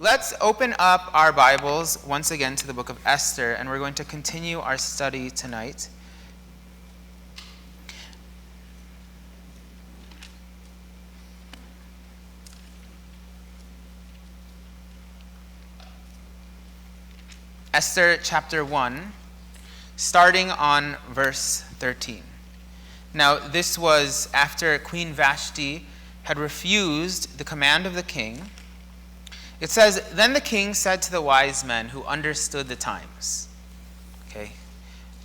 Let's open up our Bibles once again to the book of Esther, and we're going to continue our study tonight. Esther chapter 1, starting on verse 13. Now, this was after Queen Vashti had refused the command of the king. It says, "Then the king said to the wise men who understood the times." Okay.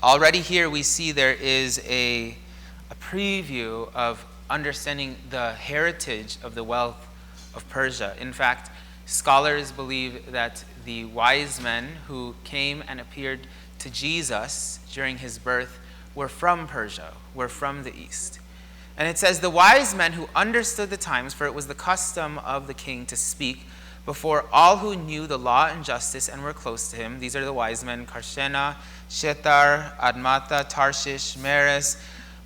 Already here we see there is a preview of understanding the heritage of the wealth of Persia. In fact, scholars believe that the wise men who came and appeared to Jesus during his birth were from Persia, were from the east. And it says, "The wise men who understood the times, for it was the custom of the king to speak before all who knew the law and justice and were close to him." These are the wise men: Karshena, Shetar, Admatha, Tarshish, Meres,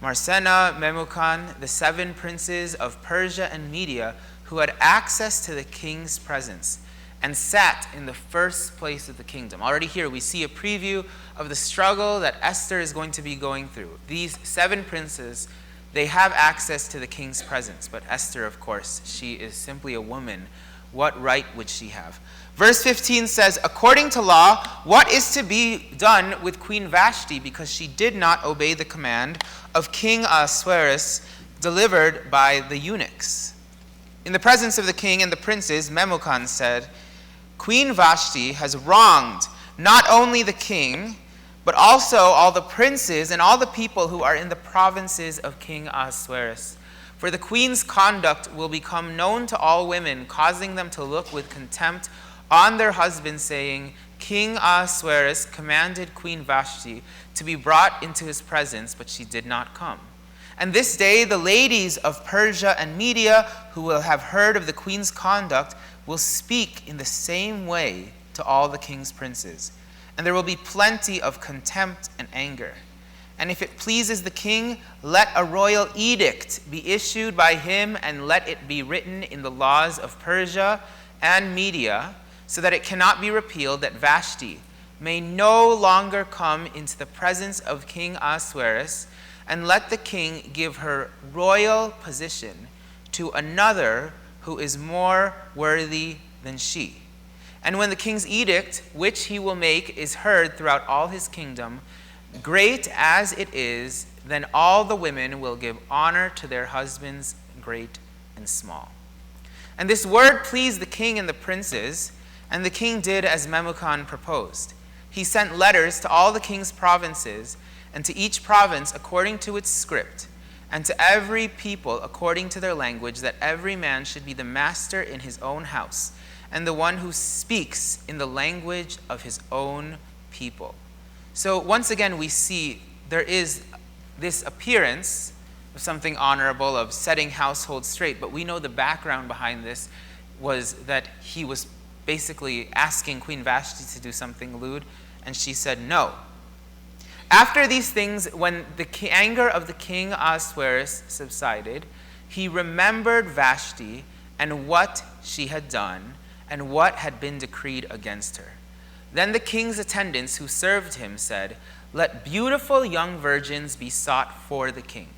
Marsena, Memucan, the 7 princes of Persia and Media, who had access to the king's presence and sat in the first place of the kingdom. Already here we see a preview of the struggle that Esther is going to be going through. These 7 princes, they have access to the king's presence, but Esther, of course, she is simply a woman. What right would she have? Verse 15 says, "According to law, what is to be done with Queen Vashti because she did not obey the command of King Ahasuerus delivered by the eunuchs?" In the presence of the king and the princes, Memucan said, "Queen Vashti has wronged not only the king, but also all the princes and all the people who are in the provinces of King Ahasuerus. For the queen's conduct will become known to all women, causing them to look with contempt on their husbands, saying, 'King Ahasuerus commanded Queen Vashti to be brought into his presence, but she did not come.' And this day the ladies of Persia and Media, who will have heard of the queen's conduct, will speak in the same way to all the king's princes. And there will be plenty of contempt and anger. And if it pleases the king, let a royal edict be issued by him, and let it be written in the laws of Persia and Media, so that it cannot be repealed, that Vashti may no longer come into the presence of King Ahasuerus, and let the king give her royal position to another who is more worthy than she. And when the king's edict, which he will make, is heard throughout all his kingdom, great as it is, then all the women will give honor to their husbands, great and small." And this word pleased the king and the princes, and the king did as Memucan proposed. He sent letters to all the king's provinces, and to each province according to its script, and to every people according to their language, that every man should be the master in his own house, and the one who speaks in the language of his own people. So once again, we see there is this appearance of something honorable, of setting households straight, but we know the background behind this was that he was basically asking Queen Vashti to do something lewd, and she said no. After these things, when the anger of the king Ahasuerus subsided, he remembered Vashti and what she had done and what had been decreed against her. Then the king's attendants who served him said, "Let beautiful young virgins be sought for the king,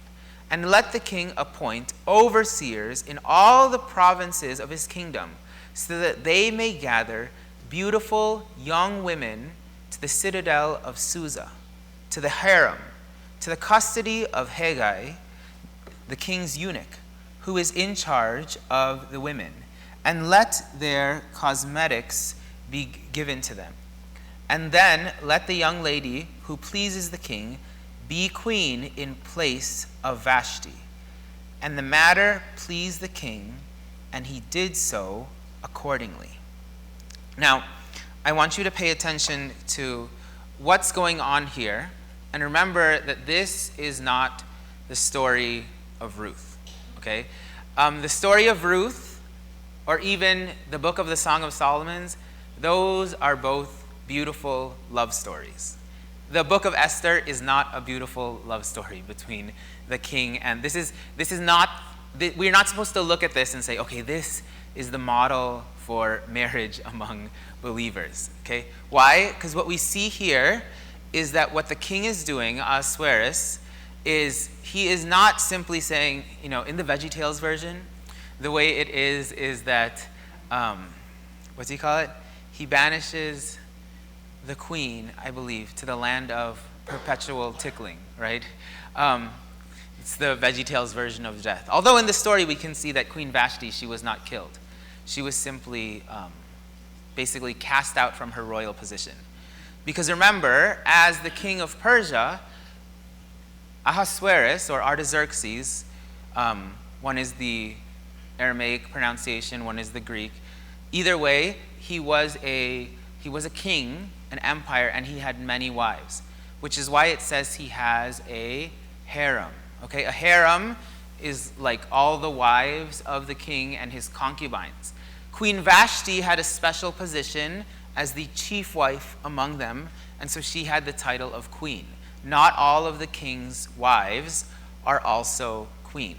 and let the king appoint overseers in all the provinces of his kingdom, so that they may gather beautiful young women to the citadel of Susa, to the harem, to the custody of Haggai, the king's eunuch, who is in charge of the women, and let their cosmetics be given to them. And then let the young lady who pleases the king be queen in place of Vashti." And the matter pleased the king, and he did so accordingly. Now, I want you to pay attention to what's going on here, and remember that this is not the story of Ruth, okay? The story of Ruth, or even the book of the Song of Solomon, those are both beautiful love stories. The book of Esther is not a beautiful love story between the king and this is not, we're not supposed to look at this and say, okay, this is the model for marriage among believers. Okay? Why? Because what we see here is that what the king is doing, Ahasuerus, is he is not simply saying, in the VeggieTales version, the way it is that, what's he call it? He banishes the queen, I believe, to the land of perpetual tickling, right? It's the VeggieTales version of death. Although in the story we can see that Queen Vashti, she was not killed. She was simply basically cast out from her royal position. Because remember, as the king of Persia, Ahasuerus, or Artaxerxes, one is the Aramaic pronunciation, one is the Greek. Either way, he was a king, an empire, and he had many wives, which is why it says he has a harem. Okay, a harem is like all the wives of the king and his concubines. Queen Vashti had a special position as the chief wife among them, and so she had the title of queen. Not all of the king's wives are also queen.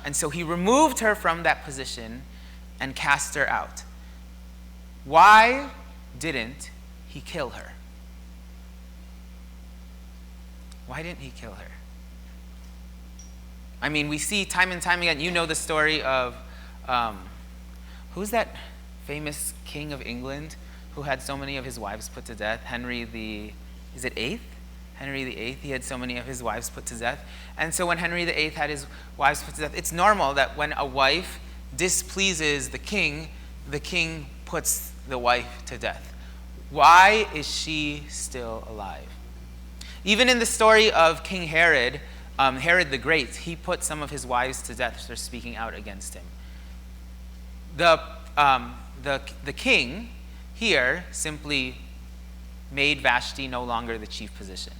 And so he removed her from that position and cast her out. Why didn't he kill her? Why didn't he kill her? I mean, we see time and time again, you know the story of, who's that famous king of England who had so many of his wives put to death? Henry the VIII? Henry VIII, he had so many of his wives put to death. And so when Henry VIII had his wives put to death, it's normal that when a wife displeases the king puts the wife to death. Why is she still alive? Even in the story of King Herod, Herod the Great, he put some of his wives to death for speaking out against him. The king here simply made Vashti no longer the chief position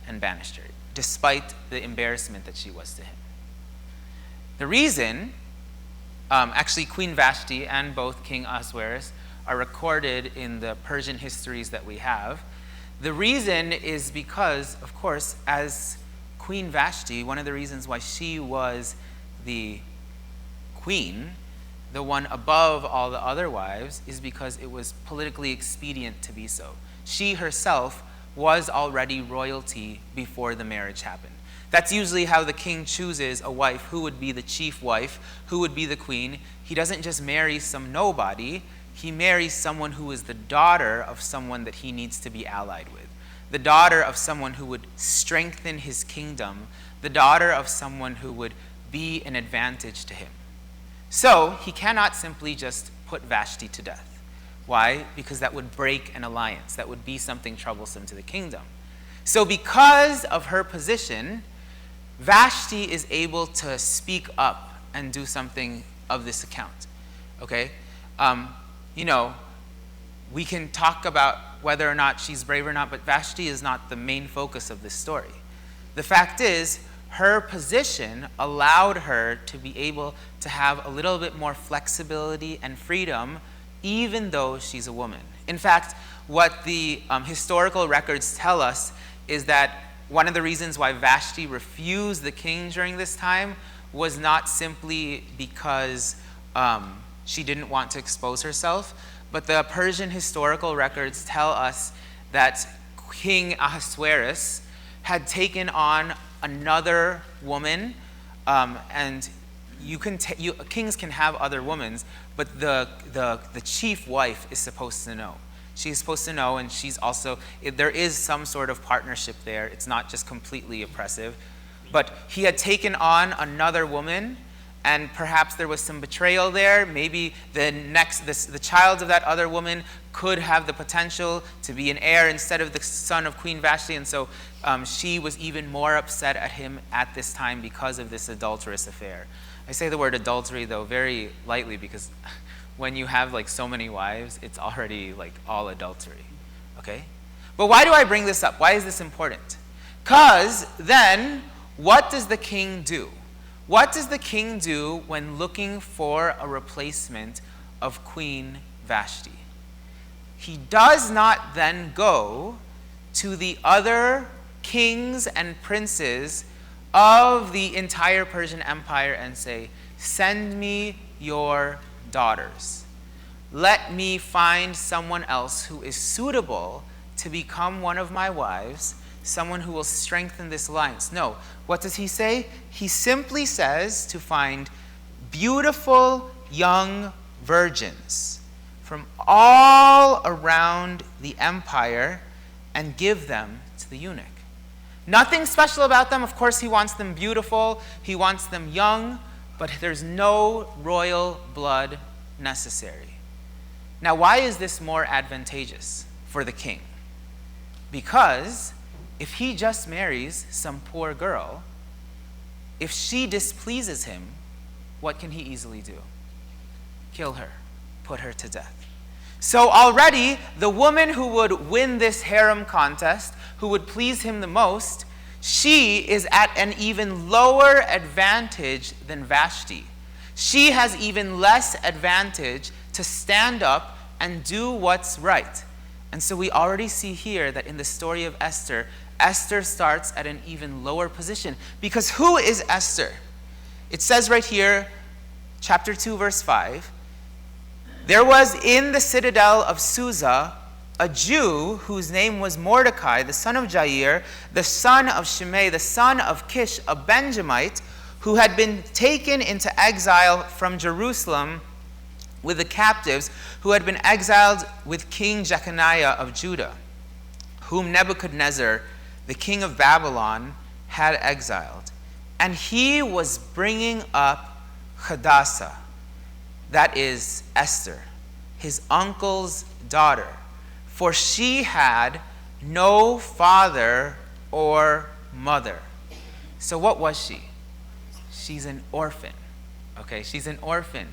and banished her, despite the embarrassment that she was to him. The reason, actually Queen Vashti and both King Ahasuerus are recorded in the Persian histories that we have. The reason is because, of course, as Queen Vashti, one of the reasons why she was the queen, the one above all the other wives, is because it was politically expedient to be so. She herself was already royalty before the marriage happened. That's usually how the king chooses a wife, who would be the chief wife, who would be the queen. He doesn't just marry some nobody, he marries someone who is the daughter of someone that he needs to be allied with. The daughter of someone who would strengthen his kingdom, the daughter of someone who would be an advantage to him. So he cannot simply just put Vashti to death. Why? Because that would break an alliance. That would be something troublesome to the kingdom. So because of her position, Vashti is able to speak up and do something of this account. Okay? We can talk about whether or not she's brave or not, but Vashti is not the main focus of this story. The fact is, her position allowed her to be able to have a little bit more flexibility and freedom, even though she's a woman. In fact, what the historical records tell us is that one of the reasons why Vashti refused the king during this time was not simply because she didn't want to expose herself, but the Persian historical records tell us that King Ahasuerus had taken on another woman, and kings can have other women, but the chief wife is supposed to know. She's supposed to know, and she's also, there is some sort of partnership there. It's not just completely oppressive. But he had taken on another woman, and perhaps there was some betrayal there. Maybe the child of that other woman could have the potential to be an heir instead of the son of Queen Vashti, and so she was even more upset at him at this time because of this adulterous affair. I say the word adultery, though, very lightly, because when you have so many wives, it's already all adultery, okay? But why do I bring this up? Why is this important? Because then, what does the king do? What does the king do when looking for a replacement of Queen Vashti? He does not then go to the other kings and princes of the entire Persian Empire and say, "Send me your daughters. Let me find someone else who is suitable to become one of my wives, someone who will strengthen this alliance. No, what does he say? He simply says to find beautiful young virgins from all around the empire and give them to the eunuch. Nothing special about them. Of course, he wants them beautiful. He wants them young, but there's no royal blood necessary. Now, why is this more advantageous for the king? Because if he just marries some poor girl, if she displeases him, what can he easily do? Kill her, put her to death. So already, the woman who would win this harem contest, who would please him the most, she is at an even lower advantage than Vashti. She has even less advantage to stand up and do what's right. And so we already see here that in the story of Esther, Esther starts at an even lower position. Because who is Esther? It says right here, chapter 2, verse 5, there was in the citadel of Susa a Jew whose name was Mordecai, the son of Jair, the son of Shimei, the son of Kish, a Benjamite, who had been taken into exile from Jerusalem with the captives who had been exiled with King Jeconiah of Judah, whom Nebuchadnezzar, the king of Babylon, had exiled. And he was bringing up Hadassah, that is Esther, his uncle's daughter, for she had no father or mother. So what was she? She's an orphan. Okay, she's an orphan.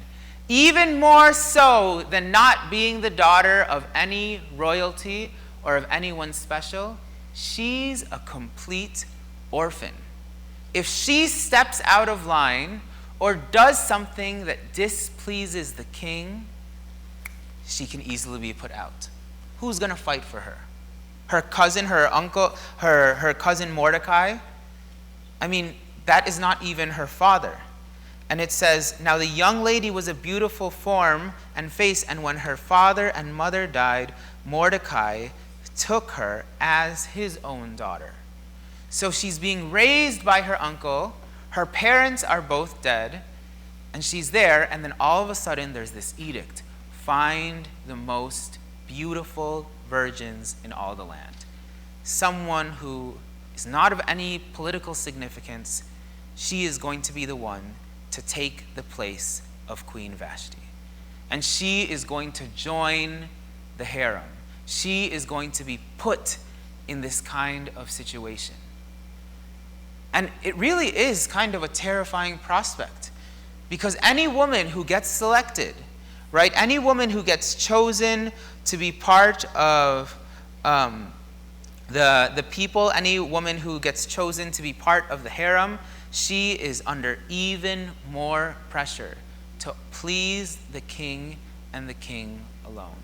Even more so than not being the daughter of any royalty or of anyone special, she's a complete orphan. If she steps out of line or does something that displeases the king, she can easily be put out. Who's going to fight for her? Her cousin, her uncle, her cousin Mordecai? I mean, that is not even her father. And it says, now the young lady was a beautiful form and face, and when her father and mother died, Mordecai took her as his own daughter. So she's being raised by her uncle. Her parents are both dead, and she's there, and then all of a sudden there's this edict. Find the most beautiful virgins in all the land. Someone who is not of any political significance. She is going to be the one to take the place of Queen Vashti. And she is going to join the harem. She is going to be put in this kind of situation. And it really is kind of a terrifying prospect, because any woman who gets selected, right, any woman who gets chosen to be part of the people, any woman who gets chosen to be part of the harem, she is under even more pressure to please the king and the king alone.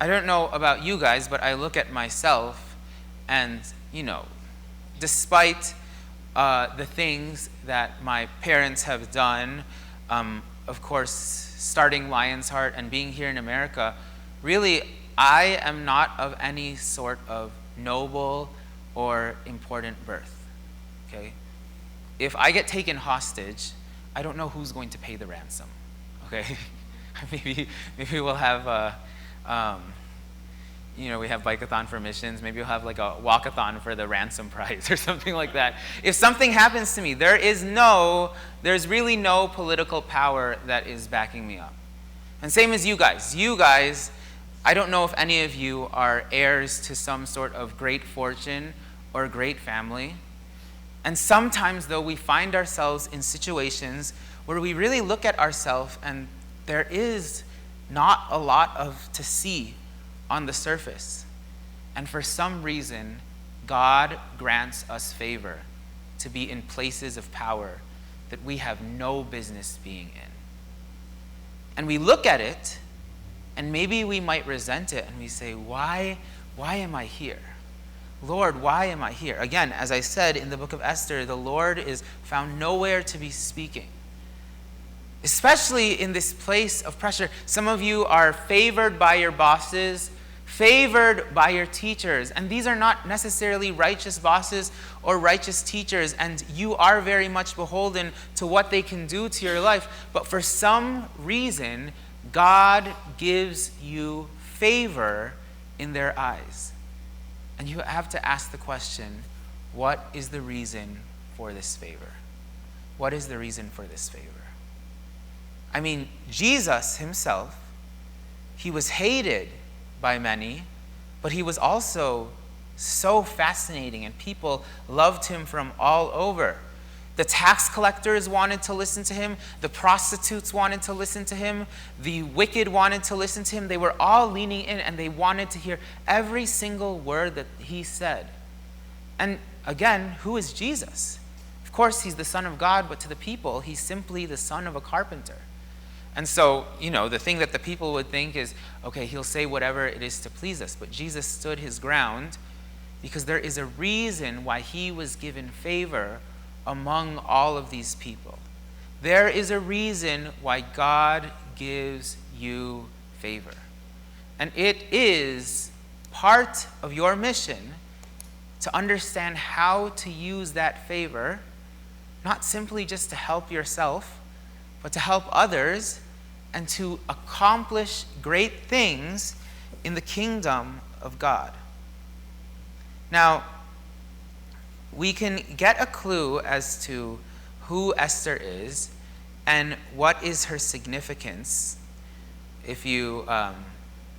I don't know about you guys, but I look at myself and, despite the things that my parents have done, of course, starting Lion's Heart and being here in America, really, I am not of any sort of noble or important birth, okay? If I get taken hostage, I don't know who's going to pay the ransom, okay? maybe we'll have we have bike-a-thon for missions. Maybe we'll have like a walk-a-thon for the ransom prize or something like that. If something happens to me, there's really no political power that is backing me up. And same as you guys. You guys, I don't know if any of you are heirs to some sort of great fortune or great family. And sometimes, though, we find ourselves in situations where we really look at ourselves and there is not a lot to see on the surface. And for some reason, God grants us favor to be in places of power that we have no business being in. And we look at it, and maybe we might resent it, and we say, why am I here? Lord, why am I here? Again, as I said in the book of Esther, the Lord is found nowhere to be speaking. Especially in this place of pressure. Some of you are favored by your bosses, favored by your teachers. And these are not necessarily righteous bosses or righteous teachers. And you are very much beholden to what they can do to your life. But for some reason, God gives you favor in their eyes. And you have to ask the question, what is the reason for this favor? What is the reason for this favor? I mean, Jesus himself, he was hated by many, but he was also so fascinating, and people loved him from all over. The tax collectors wanted to listen to him. The prostitutes wanted to listen to him. The wicked wanted to listen to him. They were all leaning in, and they wanted to hear every single word that he said. And again, who is Jesus? Of course, he's the Son of God, but to the people, he's simply the son of a carpenter. And so, the thing that the people would think is, okay, he'll say whatever it is to please us. But Jesus stood his ground because there is a reason why he was given favor among all of these people. There is a reason why God gives you favor. And it is part of your mission to understand how to use that favor, not simply just to help yourself, but to help others and to accomplish great things in the kingdom of God. Now, we can get a clue as to who Esther is and what is her significance if you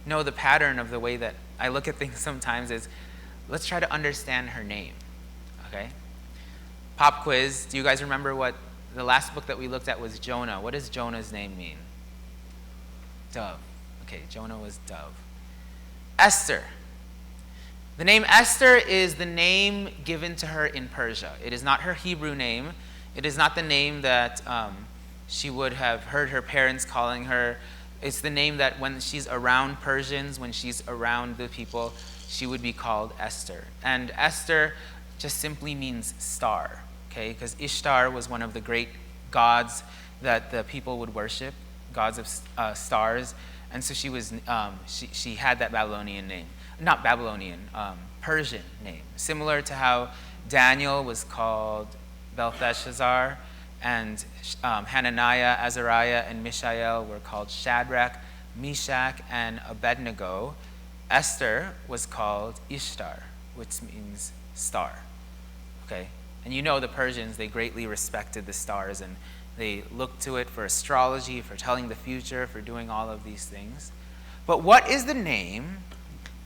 know the pattern of the way that I look at things sometimes is, let's try to understand her name, okay? Pop quiz, do you guys remember what the last book that we looked at was Jonah? What does Jonah's name mean? Dove. Okay, Jonah was dove. Esther. The name Esther is the name given to her in Persia. It is not her Hebrew name. It is not the name that she would have heard her parents calling her. It's the name that when she's around Persians, when she's around the people, she would be called Esther. And Esther just simply means star, okay? Because Ishtar was one of the great gods that the people would worship, gods of stars. And so she had that Babylonian name. Not Babylonian, Persian name. Similar to how Daniel was called Belteshazzar, and Hananiah, Azariah, and Mishael were called Shadrach, Meshach, and Abednego. Esther was called Ishtar, which means star. Okay? And the Persians, they greatly respected the stars, and they looked to it for astrology, for telling the future, for doing all of these things. But what is the name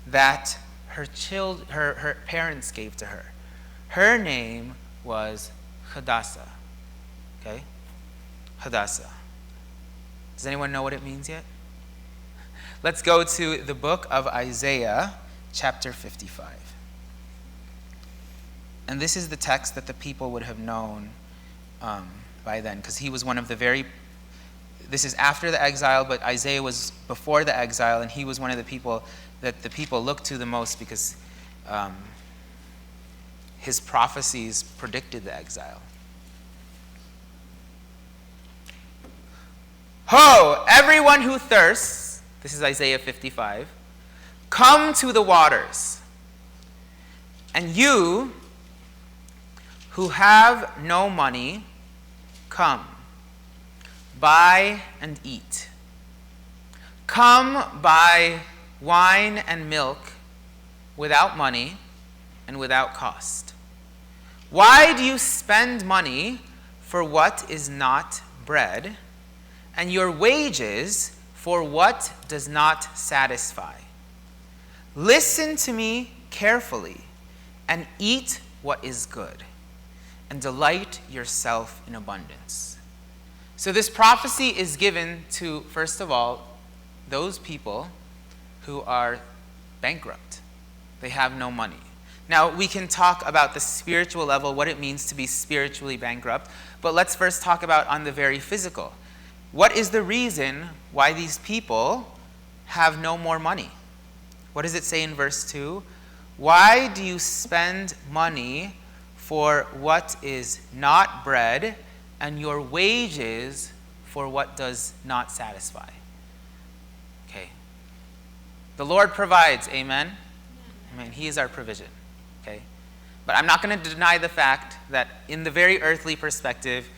that her parents gave to her? Her name was Hadassah. Okay? Hadassah. Does anyone know what it means yet? Let's go to the book of Isaiah, chapter 55. And this is the text that the people would have known by then, because he was one of the this is after the exile, but Isaiah was before the exile, and he was one of the people that the people looked to the most because his prophecies predicted the exile. Ho, everyone who thirsts, this is Isaiah 55, come to the waters. And you who have no money, come, buy and eat. Come buy wine and milk without money and without cost. Why do you spend money for what is not bread, and your wages for what does not satisfy? Listen to me carefully and eat what is good, and delight yourself in abundance. So this prophecy is given to, first of all, those people who are bankrupt. They have no money. Now, we can talk about the spiritual level, what it means to be spiritually bankrupt, but let's first talk about on the very physical. What is the reason why these people have no more money? What does it say in verse 2? Why do you spend money for what is not bread, and your wages for what does not satisfy. Okay. The Lord provides, amen? Amen. He is our provision. Okay. But I'm not going to deny the fact that in the very earthly perspective,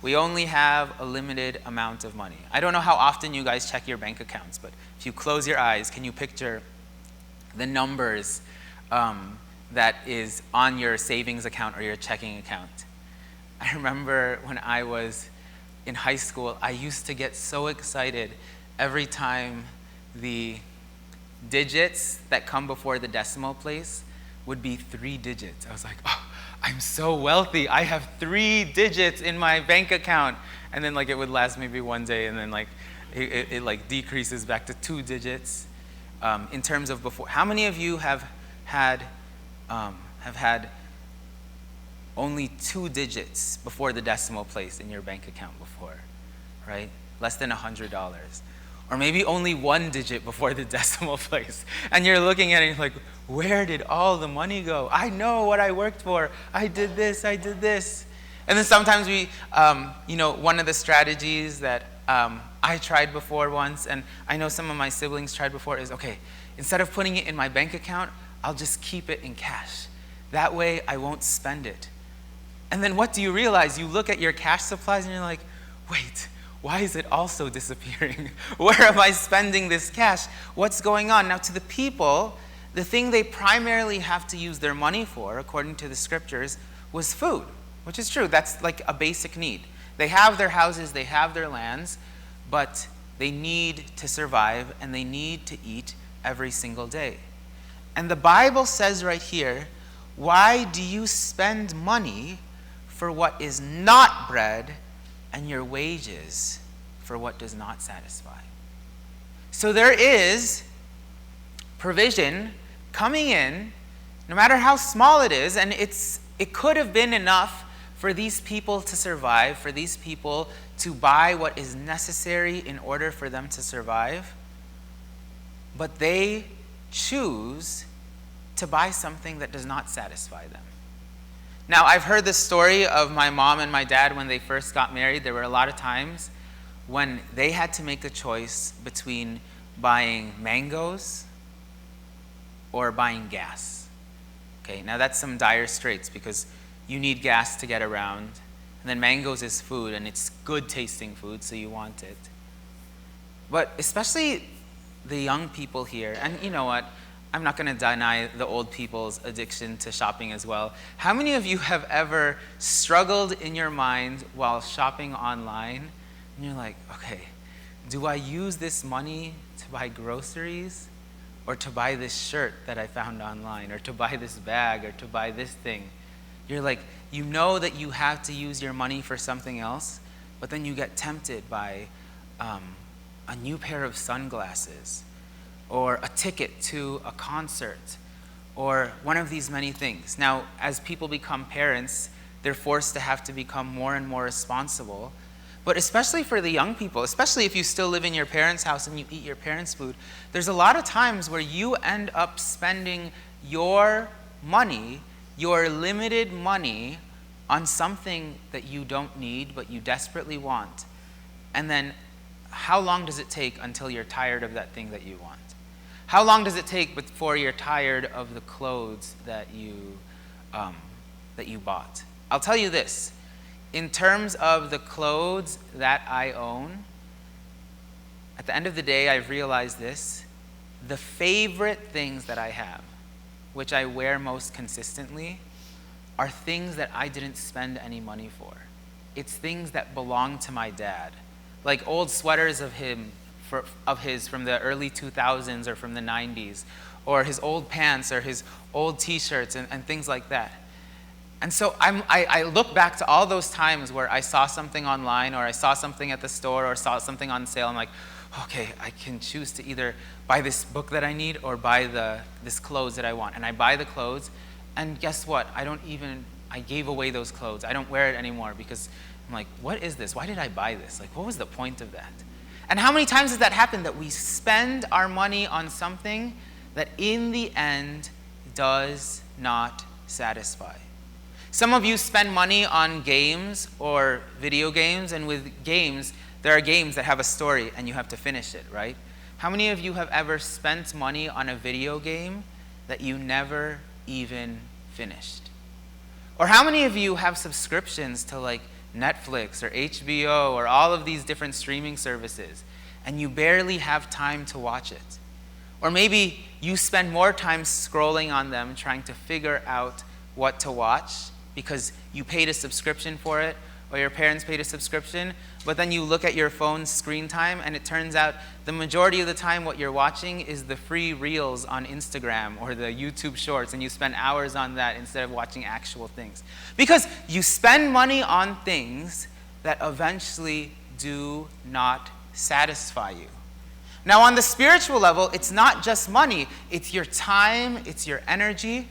we only have a limited amount of money. I don't know how often you guys check your bank accounts, but if you close your eyes, can you picture the numbers that is on your savings account or your checking account? I remember when I was in high school, I used to get so excited every time the digits that come before the decimal place would be 3 digits. I was like, oh, I'm so wealthy. I have 3 digits in my bank account. And then it would last maybe one day, and then it decreases back to 2 digits. In terms of before, how many of you have had only 2 digits before the decimal place in your bank account before, right? Less than $100. Or maybe only 1 digit before the decimal place. And you're looking at it and you're like, where did all the money go? I know what I worked for. I did this, I did this. And then sometimes we, one of the strategies that I tried before once, and I know some of my siblings tried before, is, okay, instead of putting it in my bank account, I'll just keep it in cash. That way I won't spend it. And then what do you realize? You look at your cash supplies and you're like, wait, why is it also disappearing? Where am I spending this cash? What's going on? Now, to the people, the thing they primarily have to use their money for, according to the scriptures, was food, which is true. That's like a basic need. They have their houses, they have their lands, but they need to survive and they need to eat every single day. And the Bible says right here, why do you spend money for what is not bread, and your wages for what does not satisfy? So there is provision coming in, no matter how small it is, and it could have been enough for these people to survive, for these people to buy what is necessary in order for them to survive. But they choose to buy something that does not satisfy them. Now, I've heard the story of my mom and my dad when they first got married. There were a lot of times when they had to make a choice between buying mangoes or buying gas. Okay, now that's some dire straits because you need gas to get around. And then mangoes is food, and it's good tasting food, so you want it. But especially the young people here, and you know what? I'm not going to deny the old people's addiction to shopping as well. How many of you have ever struggled in your mind while shopping online? And you're like, okay, do I use this money to buy groceries or to buy this shirt that I found online or to buy this bag or to buy this thing? You're like, you know that you have to use your money for something else, but then you get tempted by a new pair of sunglasses, or a ticket to a concert, or one of these many things. Now, as people become parents, they're forced to have to become more and more responsible. But especially for the young people, especially if you still live in your parents' house and you eat your parents' food, there's a lot of times where you end up spending your money, your limited money, on something that you don't need but you desperately want. And then how long does it take until you're tired of that thing that you want? How long does it take before you're tired of the clothes that you bought? I'll tell you this. In terms of the clothes that I own, at the end of the day, I've realized this. The favorite things that I have, which I wear most consistently, are things that I didn't spend any money for. It's things that belong to my dad. Like old sweaters of his from the early 2000s or from the 90s, or his old pants or his old t-shirts and things like that. And so I look back to all those times where I saw something online or I saw something at the store or saw something on sale. I'm like, okay, I can choose to either buy this book that I need or buy this clothes that I want. And I buy the clothes, and guess what? I gave away those clothes. I don't wear it anymore because I'm like, what is this? Why did I buy this? Like, what was the point of that? And how many times has that happened, that we spend our money on something that in the end does not satisfy? Some of you spend money on games or video games, and with games, There are games that have a story and you have to finish it, right? How many of you have ever spent money on a video game that you never even finished? Or how many of you have subscriptions to like Netflix or HBO or all of these different streaming services and you barely have time to watch it? Or maybe you spend more time scrolling on them trying to figure out what to watch because you paid a subscription for it, or your parents paid a subscription, but then you look at your phone's screen time and it turns out the majority of the time what you're watching is the free reels on Instagram or the YouTube shorts, and you spend hours on that instead of watching actual things. Because you spend money on things that eventually do not satisfy you. Now on the spiritual level, it's not just money, it's your time, it's your energy.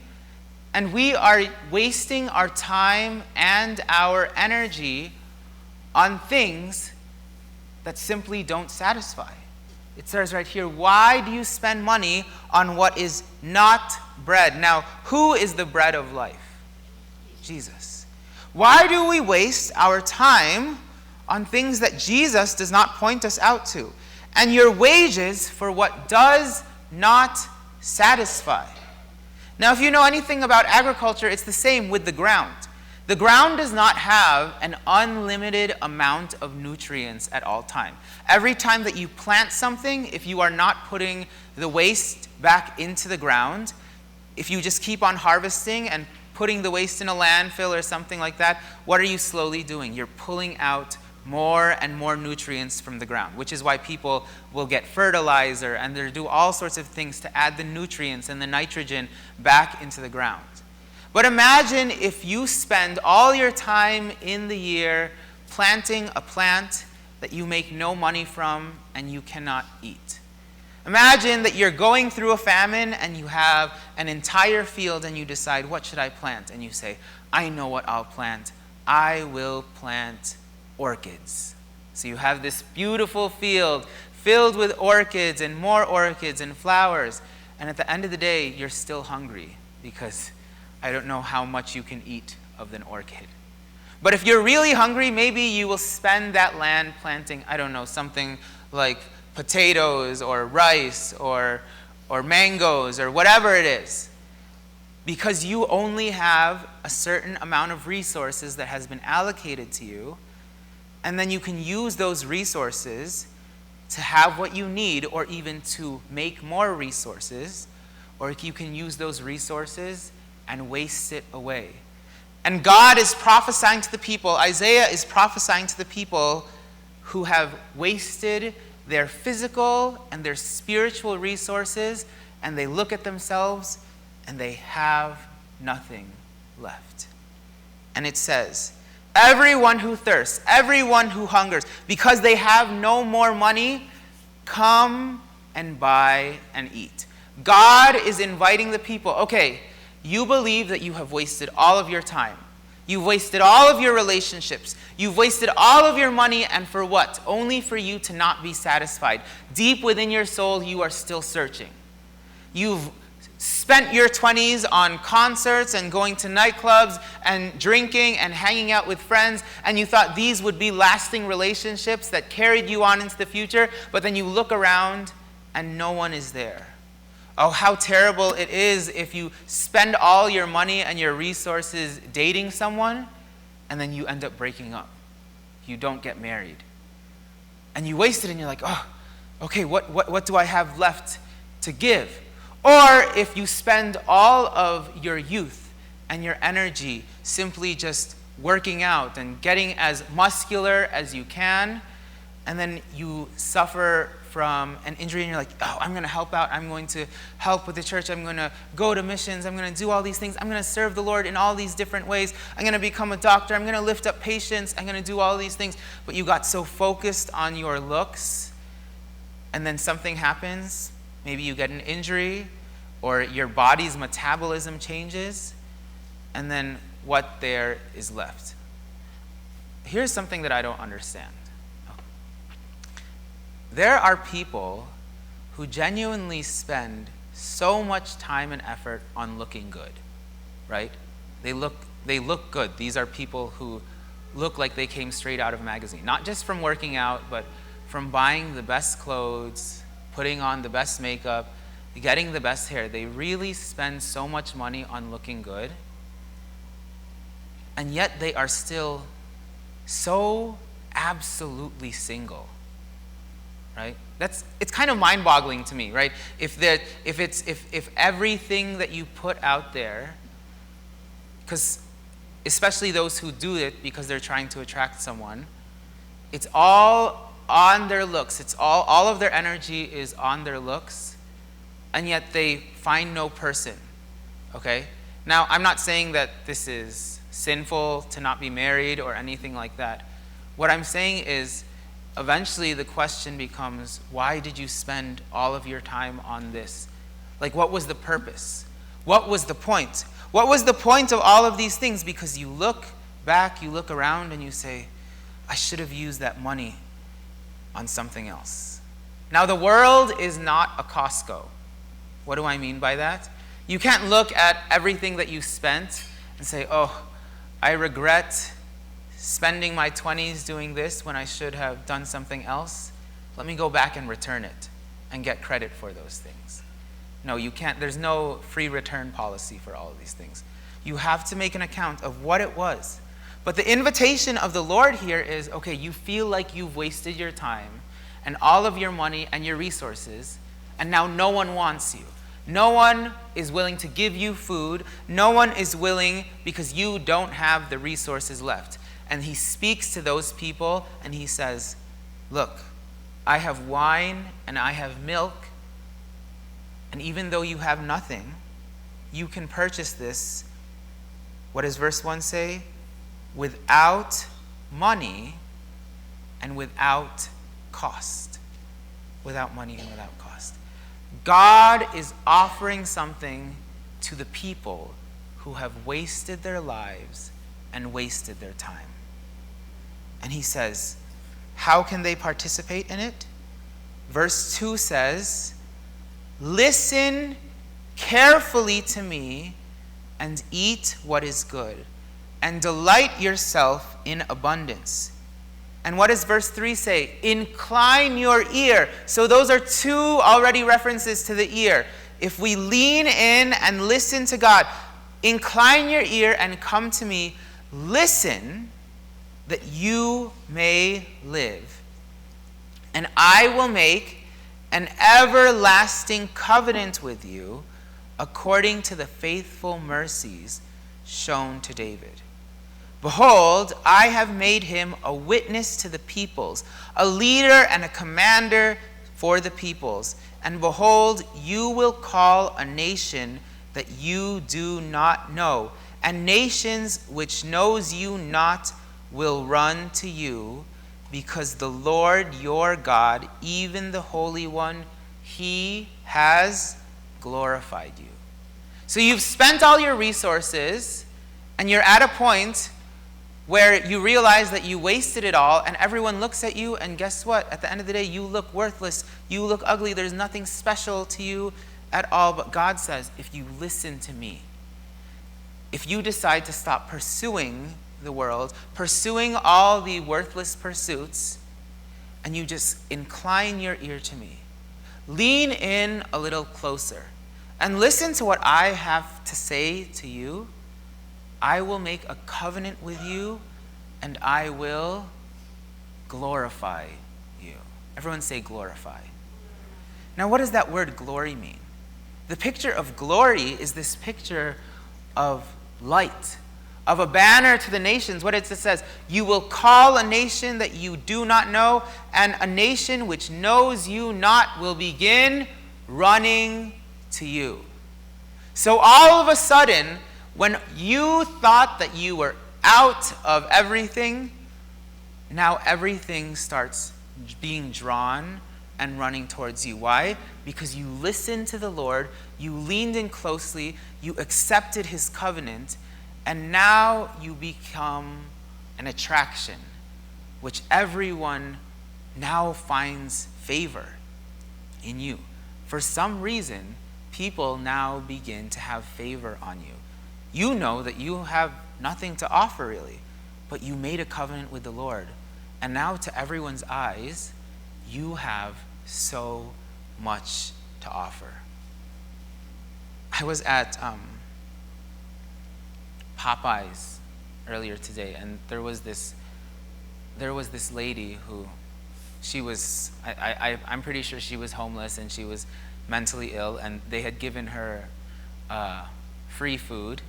And we are wasting our time and our energy on things that simply don't satisfy. It says right here, why do you spend money on what is not bread? Now, who is the bread of life? Jesus. Why do we waste our time on things that Jesus does not point us out to? And your wages for what does not satisfy. Now, if you know anything about agriculture, it's the same with the ground. The ground does not have an unlimited amount of nutrients at all time. Every time that you plant something, if you are not putting the waste back into the ground, if you just keep on harvesting and putting the waste in a landfill or something like that, what are you slowly doing? You're pulling out more and more nutrients from the ground, which is why people will get fertilizer and they'll do all sorts of things to add the nutrients and the nitrogen back into the ground. But imagine if you spend all your time in the year planting a plant that you make no money from and you cannot eat. Imagine that you're going through a famine and you have an entire field and you decide, what should I plant? And you say, I know what I'll plant. I will plant orchids. So you have this beautiful field filled with orchids and more orchids and flowers. And at the end of the day, you're still hungry because I don't know how much you can eat of an orchid. But if you're really hungry, maybe you will spend that land planting, I don't know, something like potatoes or rice or mangoes or whatever it is. Because you only have a certain amount of resources that has been allocated to you. And then you can use those resources to have what you need, or even to make more resources, or you can use those resources and waste it away. And God is prophesying to the people, Isaiah is prophesying to the people who have wasted their physical and their spiritual resources, and they look at themselves and they have nothing left. And it says, everyone who thirsts, everyone who hungers, because they have no more money, come and buy and eat. God is inviting the people. Okay, you believe that you have wasted all of your time. You've wasted all of your relationships. You've wasted all of your money, and for what? Only for you to not be satisfied. Deep within your soul, you are still searching. You've spent your 20s on concerts and going to nightclubs and drinking and hanging out with friends, and you thought these would be lasting relationships that carried you on into the future, but then you look around and no one is there. Oh, how terrible it is if you spend all your money and your resources dating someone and then you end up breaking up. You don't get married. And you waste it and you're like, oh, okay, what do I have left to give? Or if you spend all of your youth and your energy simply just working out and getting as muscular as you can, and then you suffer from an injury and you're like, oh, I'm going to help out. I'm going to help with the church. I'm going to go to missions. I'm going to do all these things. I'm going to serve the Lord in all these different ways. I'm going to become a doctor. I'm going to lift up patients. I'm going to do all these things. But you got so focused on your looks, and then something happens. Maybe you get an injury, or your body's metabolism changes, and then what there is left. Here's something that I don't understand. There are people who genuinely spend so much time and effort on looking good, right? They look good. These are people who look like they came straight out of a magazine. Not just from working out, but from buying the best clothes, putting on the best makeup, getting the best hair. They really spend so much money on looking good, and yet they are still so absolutely single, right? It's kind of mind-boggling to me, right? If everything that you put out there, because especially those who do it because they're trying to attract someone, it's all on their looks. It's all of their energy is on their looks, and yet they find no person. Okay? Now, I'm not saying that this is sinful to not be married or anything like that. What I'm saying is, eventually the question becomes, why did you spend all of your time on this? Like, what was the purpose? What was the point? What was the point of all of these things? Because you look back, you look around, and you say, I should have used that money on something else. Now, the world is not a Costco. What do I mean by that? You can't look at everything that you spent and say, oh, I regret spending my 20s doing this when I should have done something else. Let me go back and return it and get credit for those things. No, you can't. There's no free return policy for all of these things. You have to make an account of what it was. But the invitation of the Lord here is, okay, you feel like you've wasted your time and all of your money and your resources, and now no one wants you. No one is willing to give you food. No one is willing because you don't have the resources left. And he speaks to those people and he says, look, I have wine and I have milk, and even though you have nothing, you can purchase this. What does verse 1 say? Without money and without cost. Without money and without cost. God is offering something to the people who have wasted their lives and wasted their time. And he says, how can they participate in it? Verse 2 says, listen carefully to me and eat what is good, and delight yourself in abundance. And what does verse 3 say? Incline your ear. So those are two already references to the ear. If we lean in and listen to God, incline your ear and come to me, listen that you may live. And I will make an everlasting covenant with you according to the faithful mercies shown to David. Behold, I have made him a witness to the peoples, a leader and a commander for the peoples. And behold, you will call a nation that you do not know, and nations which knows you not will run to you, because the Lord your God, even the Holy One, he has glorified you. So you've spent all your resources, and you're at a point where you realize that you wasted it all, and everyone looks at you, and guess what? At the end of the day, you look worthless. You look ugly. There's nothing special to you at all. But God says, if you listen to me, if you decide to stop pursuing the world, pursuing all the worthless pursuits, and you just incline your ear to me, lean in a little closer, and listen to what I have to say to you, I will make a covenant with you, and I will glorify you. Everyone say glorify. Now, what does that word glory mean? The picture of glory is this picture of light, of a banner to the nations. What it says, you will call a nation that you do not know, and a nation which knows you not will begin running to you. So all of a sudden, when you thought that you were out of everything, now everything starts being drawn and running towards you. Why? Because you listened to the Lord, you leaned in closely, you accepted his covenant, and now you become an attraction, which everyone now finds favor in you. For some reason, people now begin to have favor on you. You know that you have nothing to offer, really. but you made a covenant with the Lord. And now to everyone's eyes, you have so much to offer. I was at Popeyes earlier today, and there was this lady who, she was, I'm pretty sure she was homeless and she was mentally ill, and they had given her free food,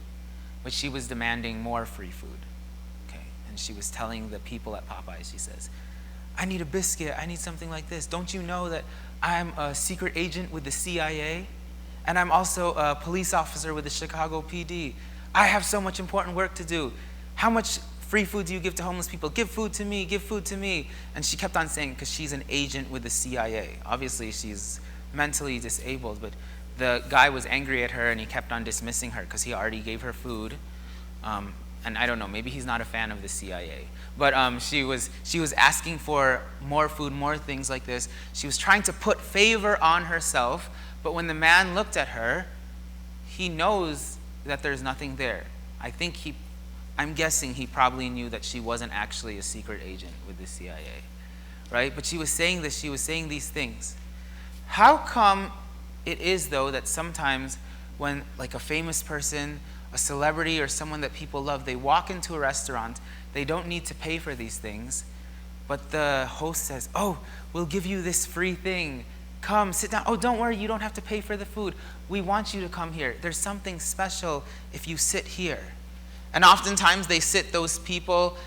but she was demanding more free food. Okay, and she was telling the people at Popeyes, she says, I need a biscuit, I need something like this. Don't you know that I'm a secret agent with the CIA? And I'm also a police officer with the Chicago PD. I have so much important work to do. How much free food do you give to homeless people? Give food to me, give food to me. And she kept on saying, because she's an agent with the CIA. Obviously, she's mentally disabled, but the guy was angry at her and he kept on dismissing her because he already gave her food. And I don't know, maybe he's not a fan of the CIA. But she was asking for more food, more things like this. She was trying to put favor on herself, but when the man looked at her, he knows that there's nothing there. I'm guessing he probably knew that she wasn't actually a secret agent with the CIA, right? But she was saying this, she was saying these things. How come it is, though, that sometimes when like a famous person, a celebrity, or someone that people love, they walk into a restaurant, they don't need to pay for these things, but the host says, oh, we'll give you this free thing. Come, sit down. Oh, don't worry, you don't have to pay for the food. We want you to come here. There's something special if you sit here. And oftentimes they sit those people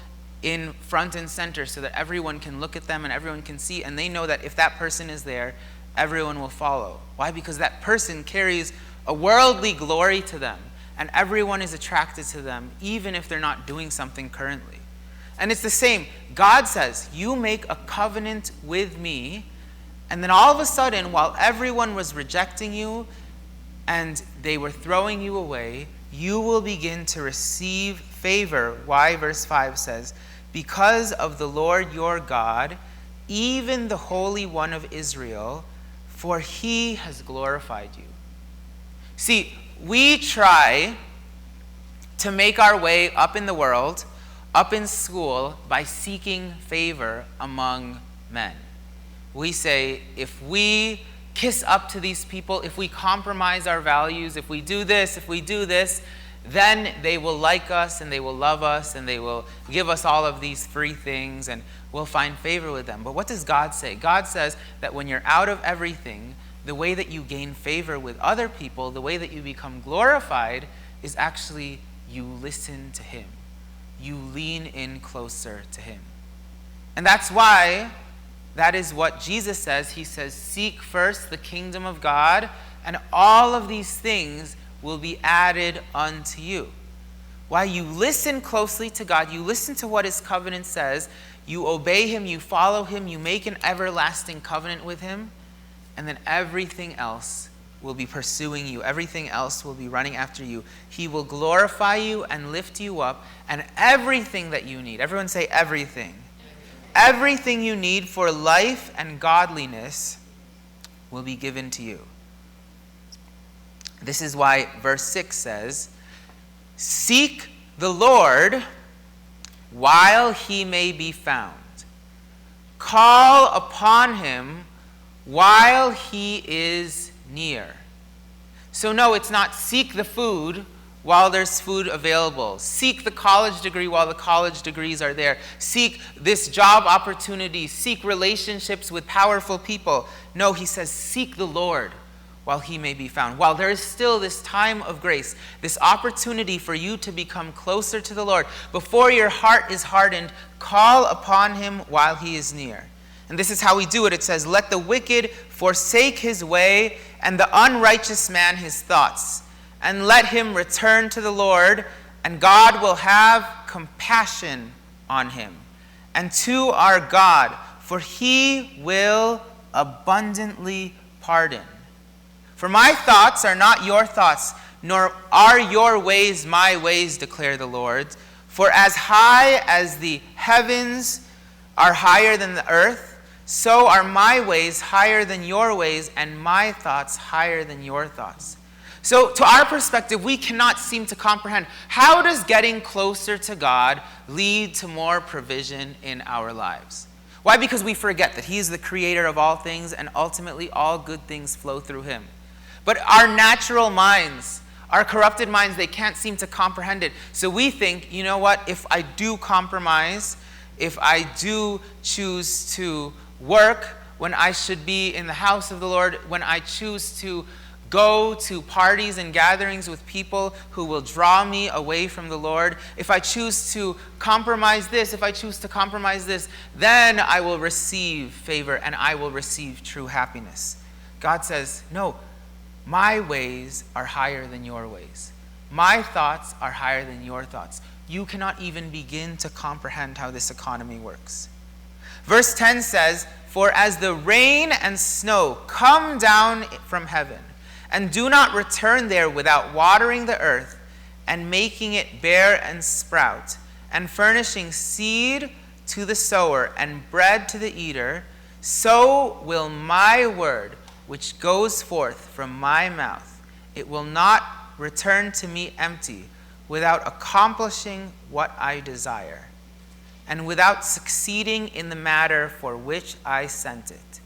in front and center so that everyone can look at them and everyone can see, and they know that if that person is there, everyone will follow. Why? Because that person carries a worldly glory to them, and everyone is attracted to them, even if they're not doing something currently. And it's the same. God says, you make a covenant with me, and then all of a sudden, while everyone was rejecting you and they were throwing you away, you will begin to receive favor. Why? Verse 5 says, because of the Lord your God, even the Holy One of Israel, for he has glorified you. See, we try to make our way up in the world, up in school, by seeking favor among men. We say, if we kiss up to these people, if we compromise our values, if we do this, then they will like us and they will love us and they will give us all of these free things and we'll find favor with them. But what does God say? God says that when you're out of everything, the way that you gain favor with other people, the way that you become glorified, is actually you listen to him. You lean in closer to him. And that's why that is what Jesus says. He says, seek first the kingdom of God, and all of these things will be added unto you. Why? You listen closely to God. You listen to what his covenant says. You obey him. You follow him. You make an everlasting covenant with him. And then everything else will be pursuing you. Everything else will be running after you. He will glorify you and lift you up. And everything that you need. Everyone say everything. Everything you need for life and godliness will be given to you. This is why verse 6 says, seek the Lord while he may be found. Call upon him while he is near. So no, it's not seek the food while there's food available. Seek the college degree while the college degrees are there. Seek this job opportunity. Seek relationships with powerful people. No, he says, seek the Lord while he may be found. While there is still this time of grace, this opportunity for you to become closer to the Lord, before your heart is hardened, call upon him while he is near. And this is how we do it. It says, let the wicked forsake his way, and the unrighteous man his thoughts. And let him return to the Lord, and God will have compassion on him. And to our God, for he will abundantly pardon. For my thoughts are not your thoughts, nor are your ways my ways, declare the Lord. For as high as the heavens are higher than the earth, so are my ways higher than your ways, and my thoughts higher than your thoughts. So to our perspective, we cannot seem to comprehend, how does getting closer to God lead to more provision in our lives? Why? Because we forget that he is the creator of all things, and ultimately all good things flow through him. But our natural minds, our corrupted minds, they can't seem to comprehend it. So we think, you know what, if I do compromise, if I do choose to work when I should be in the house of the Lord, when I choose to go to parties and gatherings with people who will draw me away from the Lord, if I choose to compromise this, if I choose to compromise this, then I will receive favor and I will receive true happiness. God says, no, my ways are higher than your ways. My thoughts are higher than your thoughts. You cannot even begin to comprehend how this economy works. Verse 10 says, for as the rain and snow come down from heaven, and do not return there without watering the earth and making it bear and sprout, and furnishing seed to the sower and bread to the eater, so will my word which goes forth from my mouth. It will not return to me empty, without accomplishing what I desire, and without succeeding in the matter for which I sent it.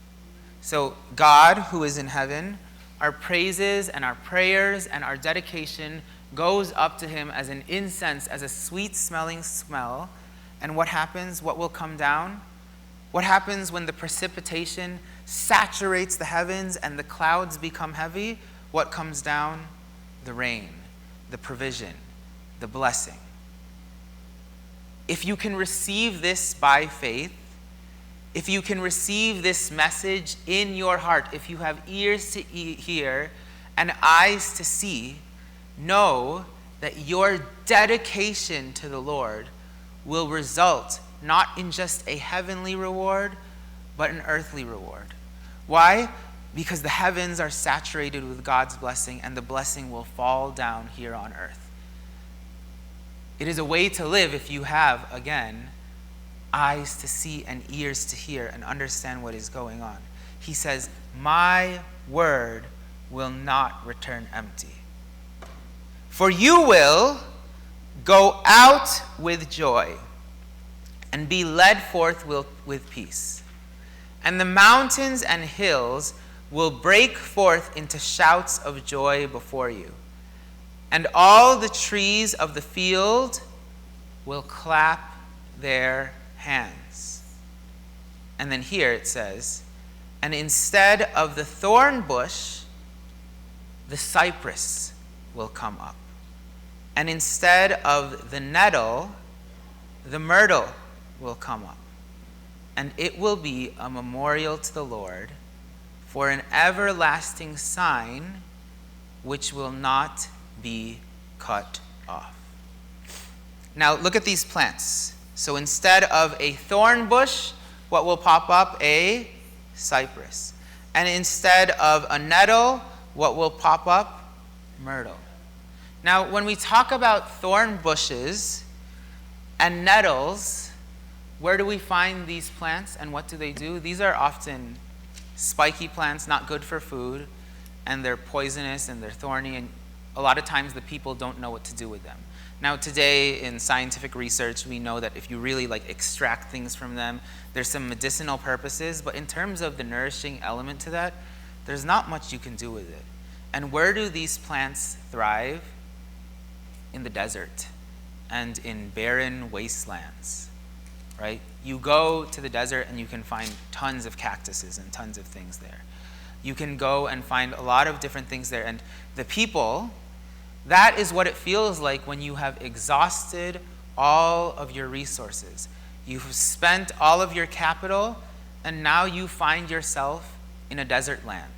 So God, who is in heaven, our praises and our prayers and our dedication goes up to him as an incense, as a sweet-smelling smell. And what happens? What will come down? What happens when the precipitation saturates the heavens and the clouds become heavy? What comes down? The rain, the provision, the blessing. If you can receive this by faith, if you can receive this message in your heart, if you have ears to hear and eyes to see, know that your dedication to the Lord will result not in just a heavenly reward, but an earthly reward. Why? Because the heavens are saturated with God's blessing, and the blessing will fall down here on earth. It is a way to live if you have, again, eyes to see and ears to hear and understand what is going on. He says, my word will not return empty. For you will go out with joy and be led forth with peace. And the mountains and hills will break forth into shouts of joy before you. And all the trees of the field will clap their hands. And then here it says, and instead of the thorn bush, the cypress will come up. And instead of the nettle, the myrtle will come up. And it will be a memorial to the Lord, for an everlasting sign which will not be cut off. Now look at these plants. So instead of a thorn bush, what will pop up? A cypress. And instead of a nettle, what will pop up? Myrtle. Now when we talk about thorn bushes and nettles, where do we find these plants and what do they do? These are often spiky plants, not good for food, and they're poisonous and they're thorny, and a lot of times the people don't know what to do with them. Now today in scientific research, we know that if you really extract things from them, there's some medicinal purposes, but in terms of the nourishing element to that, there's not much you can do with it. And where do these plants thrive? In the desert and in barren wastelands, right? You go to the desert and you can find tons of cactuses and tons of things there. You can go and find a lot of different things there. And the people, that is what it feels like when you have exhausted all of your resources. You've spent all of your capital, and now you find yourself in a desert land.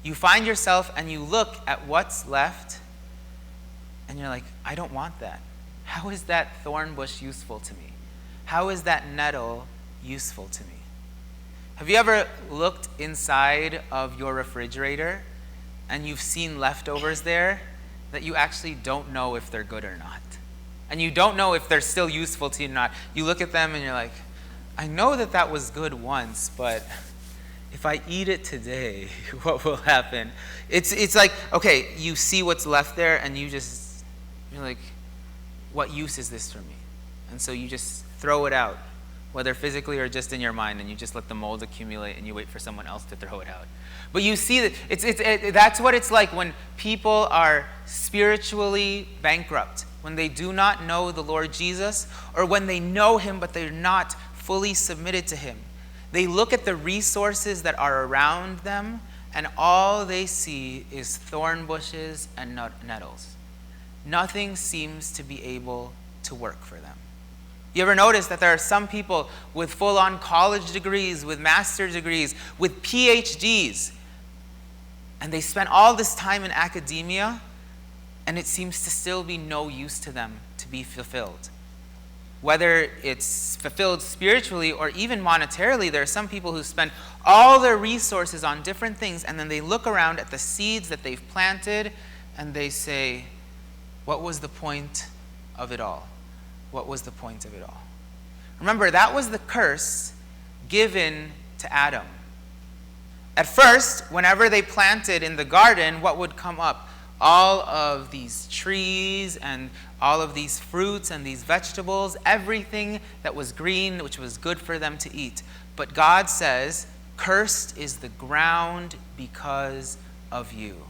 You find yourself and you look at what's left, and you're like, I don't want that. How is that thorn bush useful to me? How is that nettle useful to me? Have you ever looked inside of your refrigerator and you've seen leftovers there that you actually don't know if they're good or not? And you don't know if they're still useful to you or not. You look at them and you're like, I know that that was good once, but if I eat it today, what will happen? It's like, okay, you see what's left there and you're like, what use is this for me? And so you just throw it out, whether physically or just in your mind, and you just let the mold accumulate and you wait for someone else to throw it out. But you see that that's what it's like when people are spiritually bankrupt, when they do not know the Lord Jesus, or when they know him but they're not fully submitted to him. They look at the resources that are around them, and all they see is thorn bushes and nettles. Nothing seems to be able to work for them. You ever notice that there are some people with full-on college degrees, with master's degrees, with PhDs, and they spent all this time in academia, and it seems to still be no use to them to be fulfilled. Whether it's fulfilled spiritually or even monetarily, there are some people who spend all their resources on different things, and then they look around at the seeds that they've planted, and they say, what was the point of it all? What was the point of it all? Remember, that was the curse given to Adam. At first, whenever they planted in the garden, what would come up? All of these trees and all of these fruits and these vegetables, everything that was green, which was good for them to eat. But God says, cursed is the ground because of you,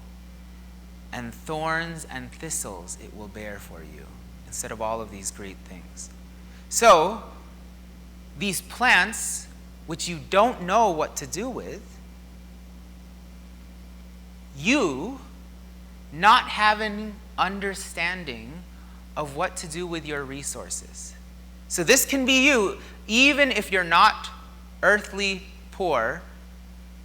and thorns and thistles it will bear for you, instead of all of these great things. So, these plants, which you don't know what to do with, you not having understanding of what to do with your resources. So this can be you, even if you're not earthly poor,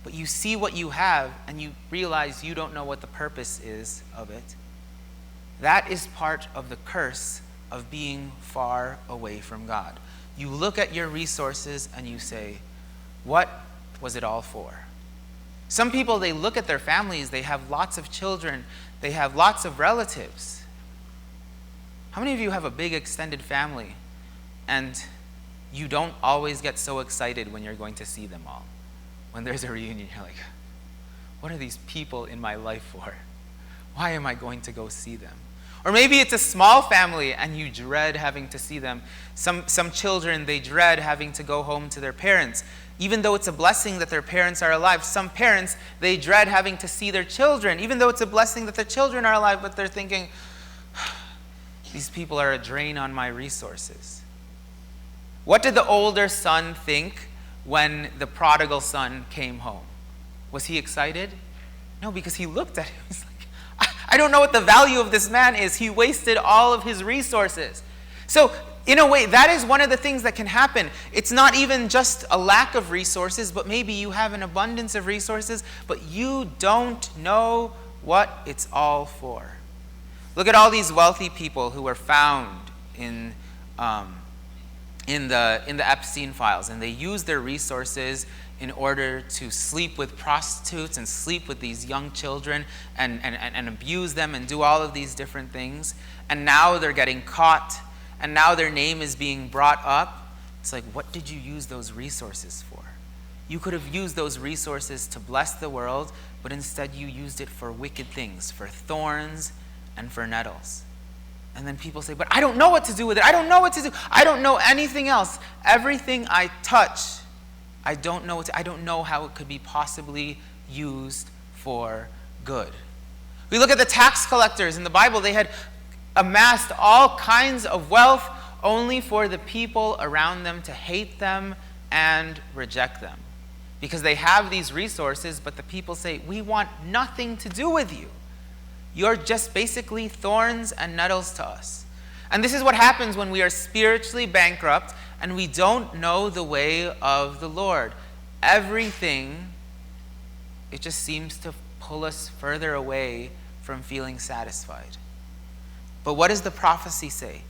but you see what you have and you realize you don't know what the purpose is of it. That is part of the curse of being far away from God. You look at your resources and you say, what was it all for? Some people, they look at their families, they have lots of children, they have lots of relatives. How many of you have a big extended family and you don't always get so excited when you're going to see them all? When there's a reunion, you're like, what are these people in my life for? Why am I going to go see them? Or maybe it's a small family and you dread having to see them. Some children, they dread having to go home to their parents. Even though it's a blessing that their parents are alive, some parents, they dread having to see their children. Even though it's a blessing that their children are alive, but they're thinking, these people are a drain on my resources. What did the older son think when the prodigal son came home? Was he excited? No, because he looked at him. He's like, I don't know what the value of this man is. He wasted all of his resources. So, in a way, that is one of the things that can happen. It's not even just a lack of resources, but maybe you have an abundance of resources, but you don't know what it's all for. Look at all these wealthy people who were found in the Epstein files, and they used their resources in order to sleep with prostitutes and sleep with these young children and abuse them and do all of these different things. And now they're getting caught, and now their name is being brought up. It's like, what did you use those resources for? You could have used those resources to bless the world, but instead you used it for wicked things, for thorns and for nettles. And then people say, but I don't know what to do with it. I don't know what to do. I don't know anything else. Everything I touch, I don't know how it could be possibly used for good. We look at the tax collectors in the Bible. They had amassed all kinds of wealth only for the people around them to hate them and reject them. Because they have these resources, but the people say, we want nothing to do with you. You're just basically thorns and nettles to us. And this is what happens when we are spiritually bankrupt and we don't know the way of the Lord. Everything, it just seems to pull us further away from feeling satisfied. But what does the prophecy say?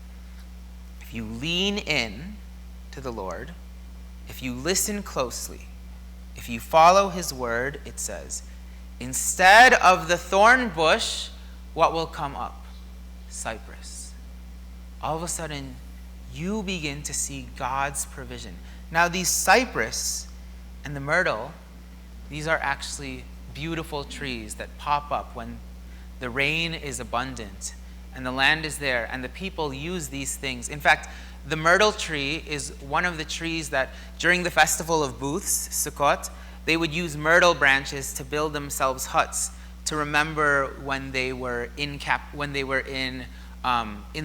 If you lean in to the Lord, if you listen closely, if you follow his word, it says, instead of the thorn bush, what will come up? Cypress. All of a sudden, you begin to see God's provision. Now, these cypress and the myrtle, These are actually beautiful trees that pop up when the rain is abundant and the land is there and the people use these things. In fact, the myrtle tree is one of the trees that during the festival of booths, Sukkot, they would use myrtle branches to build themselves huts to remember when they were in the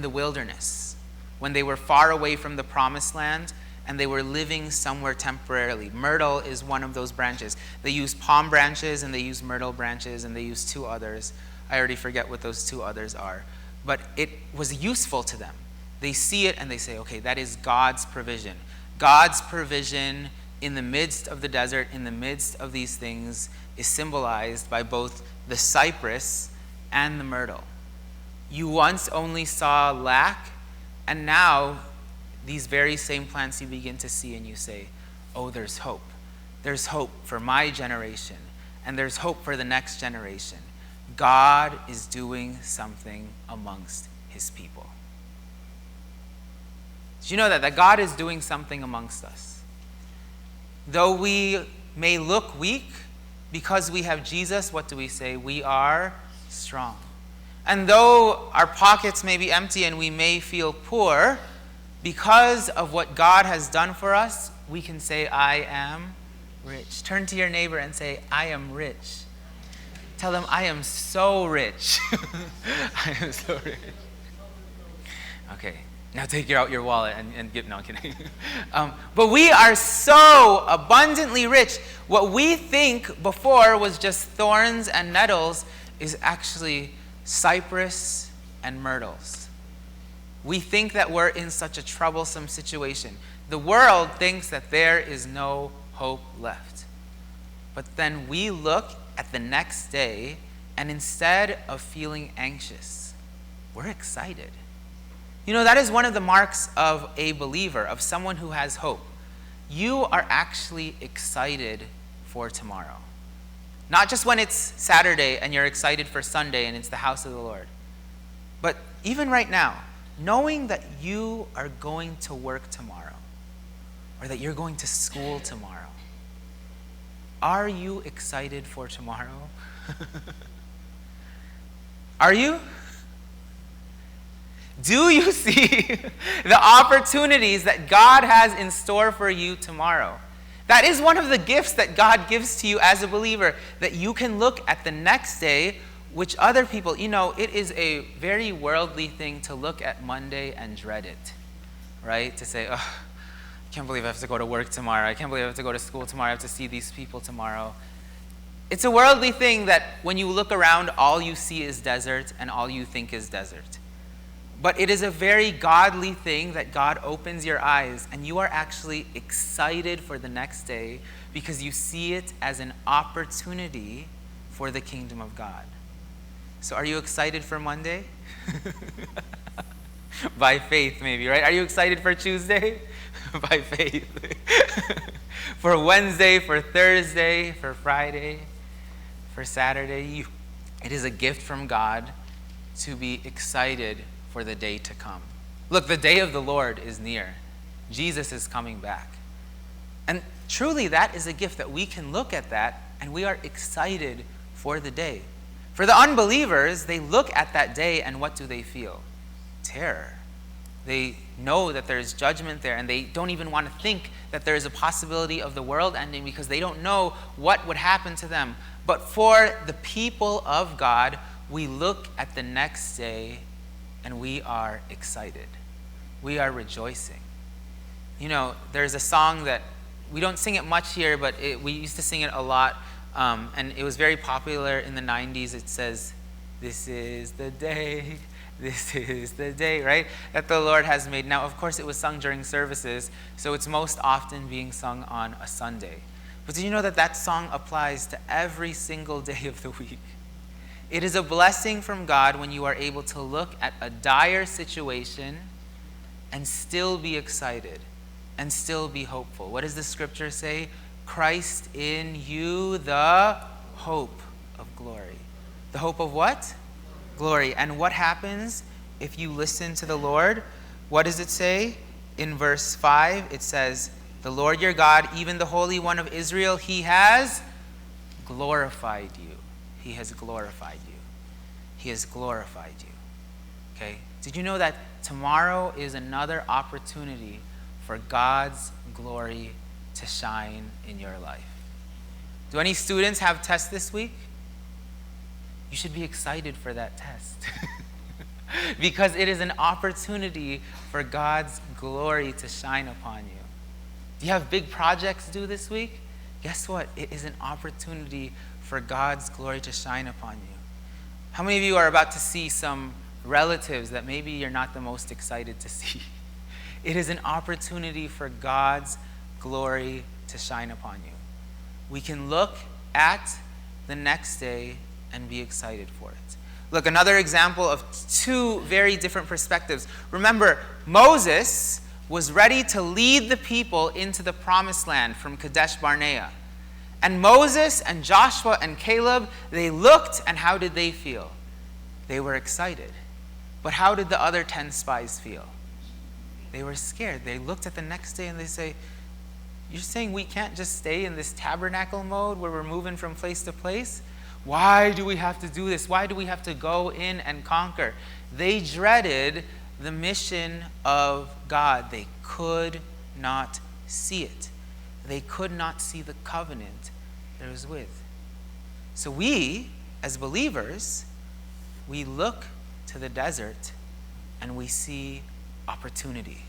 wilderness, when they were far away from the promised land and they were living somewhere temporarily. Myrtle is one of those branches. They use palm branches and they use myrtle branches and they use two others. I already forget what those two others are. But it was useful to them. They see it and they say, okay, that is God's provision. God's provision in the midst of the desert, in the midst of these things, is symbolized by both the cypress and the myrtle. You once only saw lack, and now these very same plants you begin to see and you say, oh, there's hope. There's hope for my generation, and there's hope for the next generation. God is doing something amongst his people. Did you know that God is doing something amongst us? Though we may look weak, because we have Jesus, what do we say? We are strong. And though our pockets may be empty and we may feel poor, because of what God has done for us, we can say, I am rich. Turn to your neighbor and say, I am rich. Tell them, I am so rich. I am so rich. Okay, now take out your wallet and give, no, I'm kidding. But we are so abundantly rich. What we think before was just thorns and nettles is actually cypress and myrtles. We think that we're in such a troublesome situation. The world thinks that there is no hope left. But then we look at the next day, and instead of feeling anxious, we're excited. You know, that is one of the marks of a believer, of someone who has hope. You are actually excited for tomorrow. Not just when it's Saturday and you're excited for Sunday and it's the house of the Lord. But even right now, knowing that you are going to work tomorrow, or that you're going to school tomorrow, are you excited for tomorrow? Are you? Do you see the opportunities that God has in store for you tomorrow? That is one of the gifts that God gives to you as a believer, that you can look at the next day, which other people, you know, it is a very worldly thing to look at Monday and dread it, right? To say, oh, I can't believe I have to go to work tomorrow. I can't believe I have to go to school tomorrow. I have to see these people tomorrow. It's a worldly thing that when you look around, all you see is desert and all you think is desert. But it is a very godly thing that God opens your eyes and you are actually excited for the next day because you see it as an opportunity for the kingdom of God. So are you excited for Monday? By faith, maybe, right? Are you excited for Tuesday? By faith. For Wednesday, for Thursday, for Friday, for Saturday. It is a gift from God to be excited for the day to come. Look, the day of the Lord is near. Jesus is coming back. And truly, that is a gift that we can look at that and we are excited for the day. For the unbelievers, they look at that day and what do they feel? Terror. They know that there's judgment there and they don't even want to think that there is a possibility of the world ending because they don't know what would happen to them. But for the people of God, we look at the next day and we are excited. We are rejoicing. You know, there's a song that we don't sing it much here, but we used to sing it a lot. And it was very popular in the 90s. It says, "This is the day, this is the day," right? That the Lord has made. Now, of course, it was sung during services, so it's most often being sung on a Sunday. But did you know that that song applies to every single day of the week? It is a blessing from God when you are able to look at a dire situation and still be excited and still be hopeful. What does the scripture say? Christ in you, the hope of glory. The hope of what? Glory. And what happens if you listen to the Lord? What does it say? In verse 5, it says, "The Lord your God, even the Holy One of Israel, he has glorified you. He has glorified you. He has glorified you. Okay? Did you know that tomorrow is another opportunity for God's glory to shine in your life? Do any students have tests this week? You should be excited for that test. Because it is an opportunity for God's glory to shine upon you. Do you have big projects due this week? Guess what? It is an opportunity for God's glory to shine upon you. How many of you are about to see some relatives that maybe you're not the most excited to see? It is an opportunity for God's glory to shine upon you. We can look at the next day and be excited for it. Look, another example of two very different perspectives. Remember, Moses was ready to lead the people into the promised land from Kadesh Barnea. And Moses and Joshua and Caleb, they looked, and how did they feel? They were excited. But how did the other 10 spies feel? They were scared. They looked at the next day and they say, you're saying we can't just stay in this tabernacle mode where we're moving from place to place? Why do we have to do this? Why do we have to go in and conquer? They dreaded the mission of God. They could not see it. They could not see the covenant that it was with. So we, as believers, we look to the desert and we see opportunity.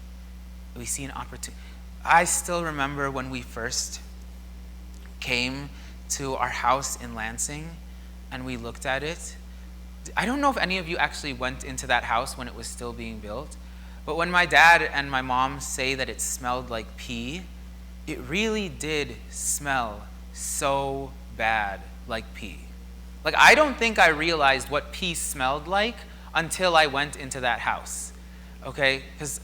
We see an opportunity. I still remember when we first came to our house in Lansing and we looked at it. I don't know if any of you actually went into that house when it was still being built, but when my dad and my mom say that it smelled like pee, it really did smell so bad like pee. Like, I don't think I realized what pee smelled like until I went into that house, okay? Because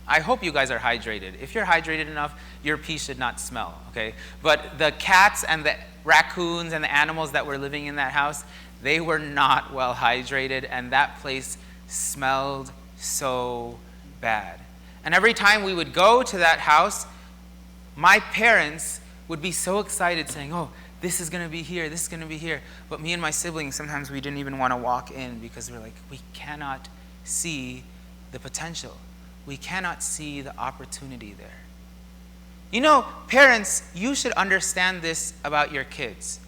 I hope you guys are hydrated. If you're hydrated enough, your pee should not smell, okay? But the cats and the raccoons and the animals that were living in that house, they were not well hydrated, and that place smelled so bad. And every time we would go to that house, my parents would be so excited saying, oh, this is going to be here, this is going to be here. But me and my siblings, sometimes we didn't even want to walk in because we're like, we cannot see the potential. We cannot see the opportunity there. You know, parents, you should understand this about your kids.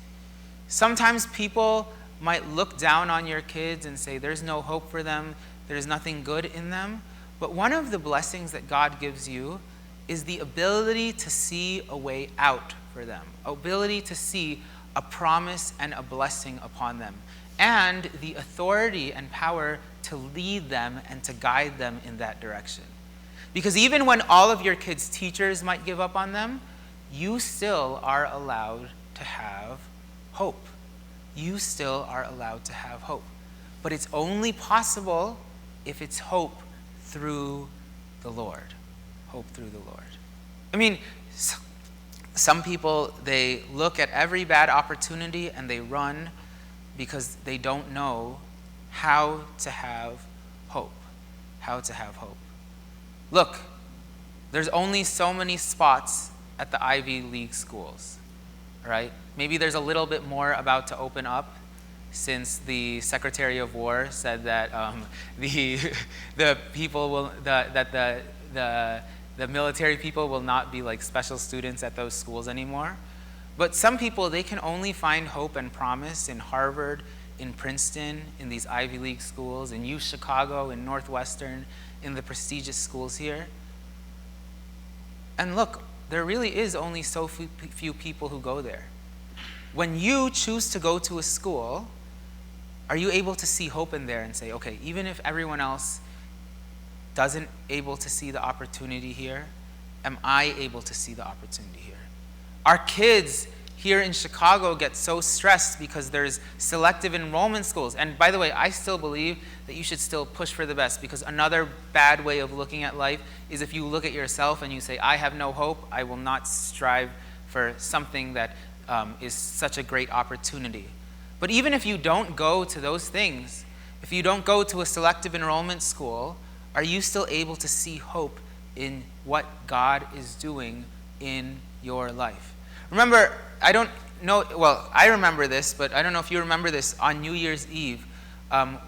Sometimes people might look down on your kids and say there's no hope for them, there's nothing good in them. But one of the blessings that God gives you is the ability to see a way out for them, ability to see a promise and a blessing upon them, and the authority and power to lead them and to guide them in that direction. Because even when all of your kids' teachers might give up on them, you still are allowed to have hope. You still are allowed to have hope. But it's only possible if it's hope through the Lord. Hope through the Lord. I mean, some people, they look at every bad opportunity and they run because they don't know how to have hope. How to have hope. Look, there's only so many spots at the Ivy League schools, right? Maybe there's a little bit more about to open up since the Secretary of War said that the people will the military people will not be like special students at those schools anymore. But some people, they can only find hope and promise in Harvard, in Princeton, in these Ivy League schools, in UChicago, in Northwestern, in the prestigious schools here. And look, there really is only so few people who go there. When you choose to go to a school, are you able to see hope in there and say, okay, even if everyone else doesn't able to see the opportunity here, am I able to see the opportunity here? Our kids here in Chicago get so stressed because there's selective enrollment schools. And by the way, I still believe that you should still push for the best, because another bad way of looking at life is if you look at yourself and you say, I have no hope, I will not strive for something that is such a great opportunity. But even if you don't go to those things, if you don't go to a selective enrollment school, are you still able to see hope in what God is doing in your life? Remember, I don't know, well, I remember this, but I don't know if you remember this. On New Year's Eve,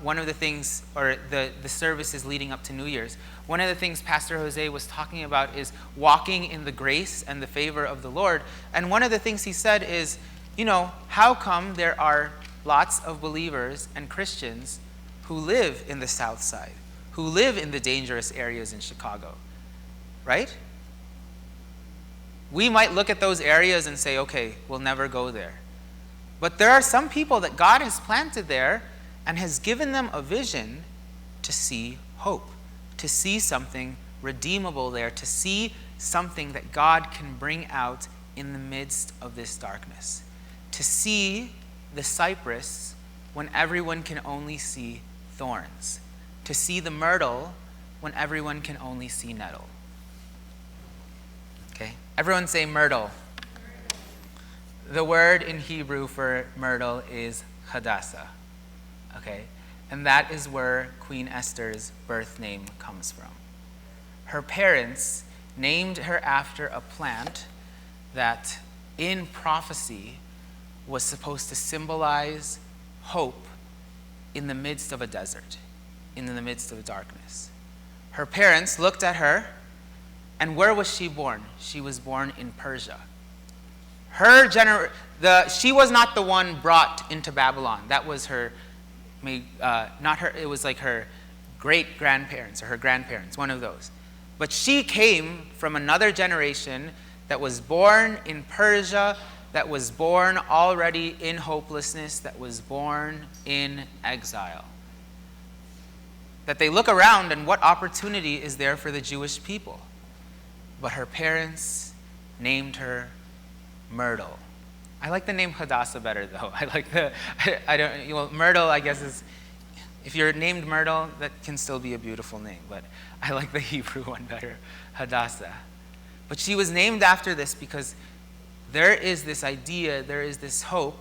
one of the things, or the services leading up to New Year's, one of the things Pastor Jose was talking about is walking in the grace and the favor of the Lord. And one of the things he said is, how come there are lots of believers and Christians who live in the South Side, who live in the dangerous areas in Chicago, right? We might look at those areas and say, okay, we'll never go there. But there are some people that God has planted there and has given them a vision to see hope, to see something redeemable there, to see something that God can bring out in the midst of this darkness, to see the cypress when everyone can only see thorns, to see the myrtle when everyone can only see nettle. Okay, everyone say myrtle. The word in Hebrew for myrtle is hadassah. Okay, and that is where Queen Esther's birth name comes from. Her parents named her after a plant that in prophecy was supposed to symbolize hope in the midst of a desert, in the midst of darkness. Her parents looked at her, and where was she born? She was born in Persia. She was not the one brought into Babylon. That was her, not her, it was like her great-grandparents or her grandparents, one of those. But she came from another generation that was born in Persia, that was born already in hopelessness, that was born in exile. That they look around and what opportunity is there for the Jewish people? But her parents named her Myrtle. I like the name Hadassah better, though. Myrtle, I guess, is, if you're named Myrtle, that can still be a beautiful name, but I like the Hebrew one better, Hadassah. But she was named after this because there is this idea, there is this hope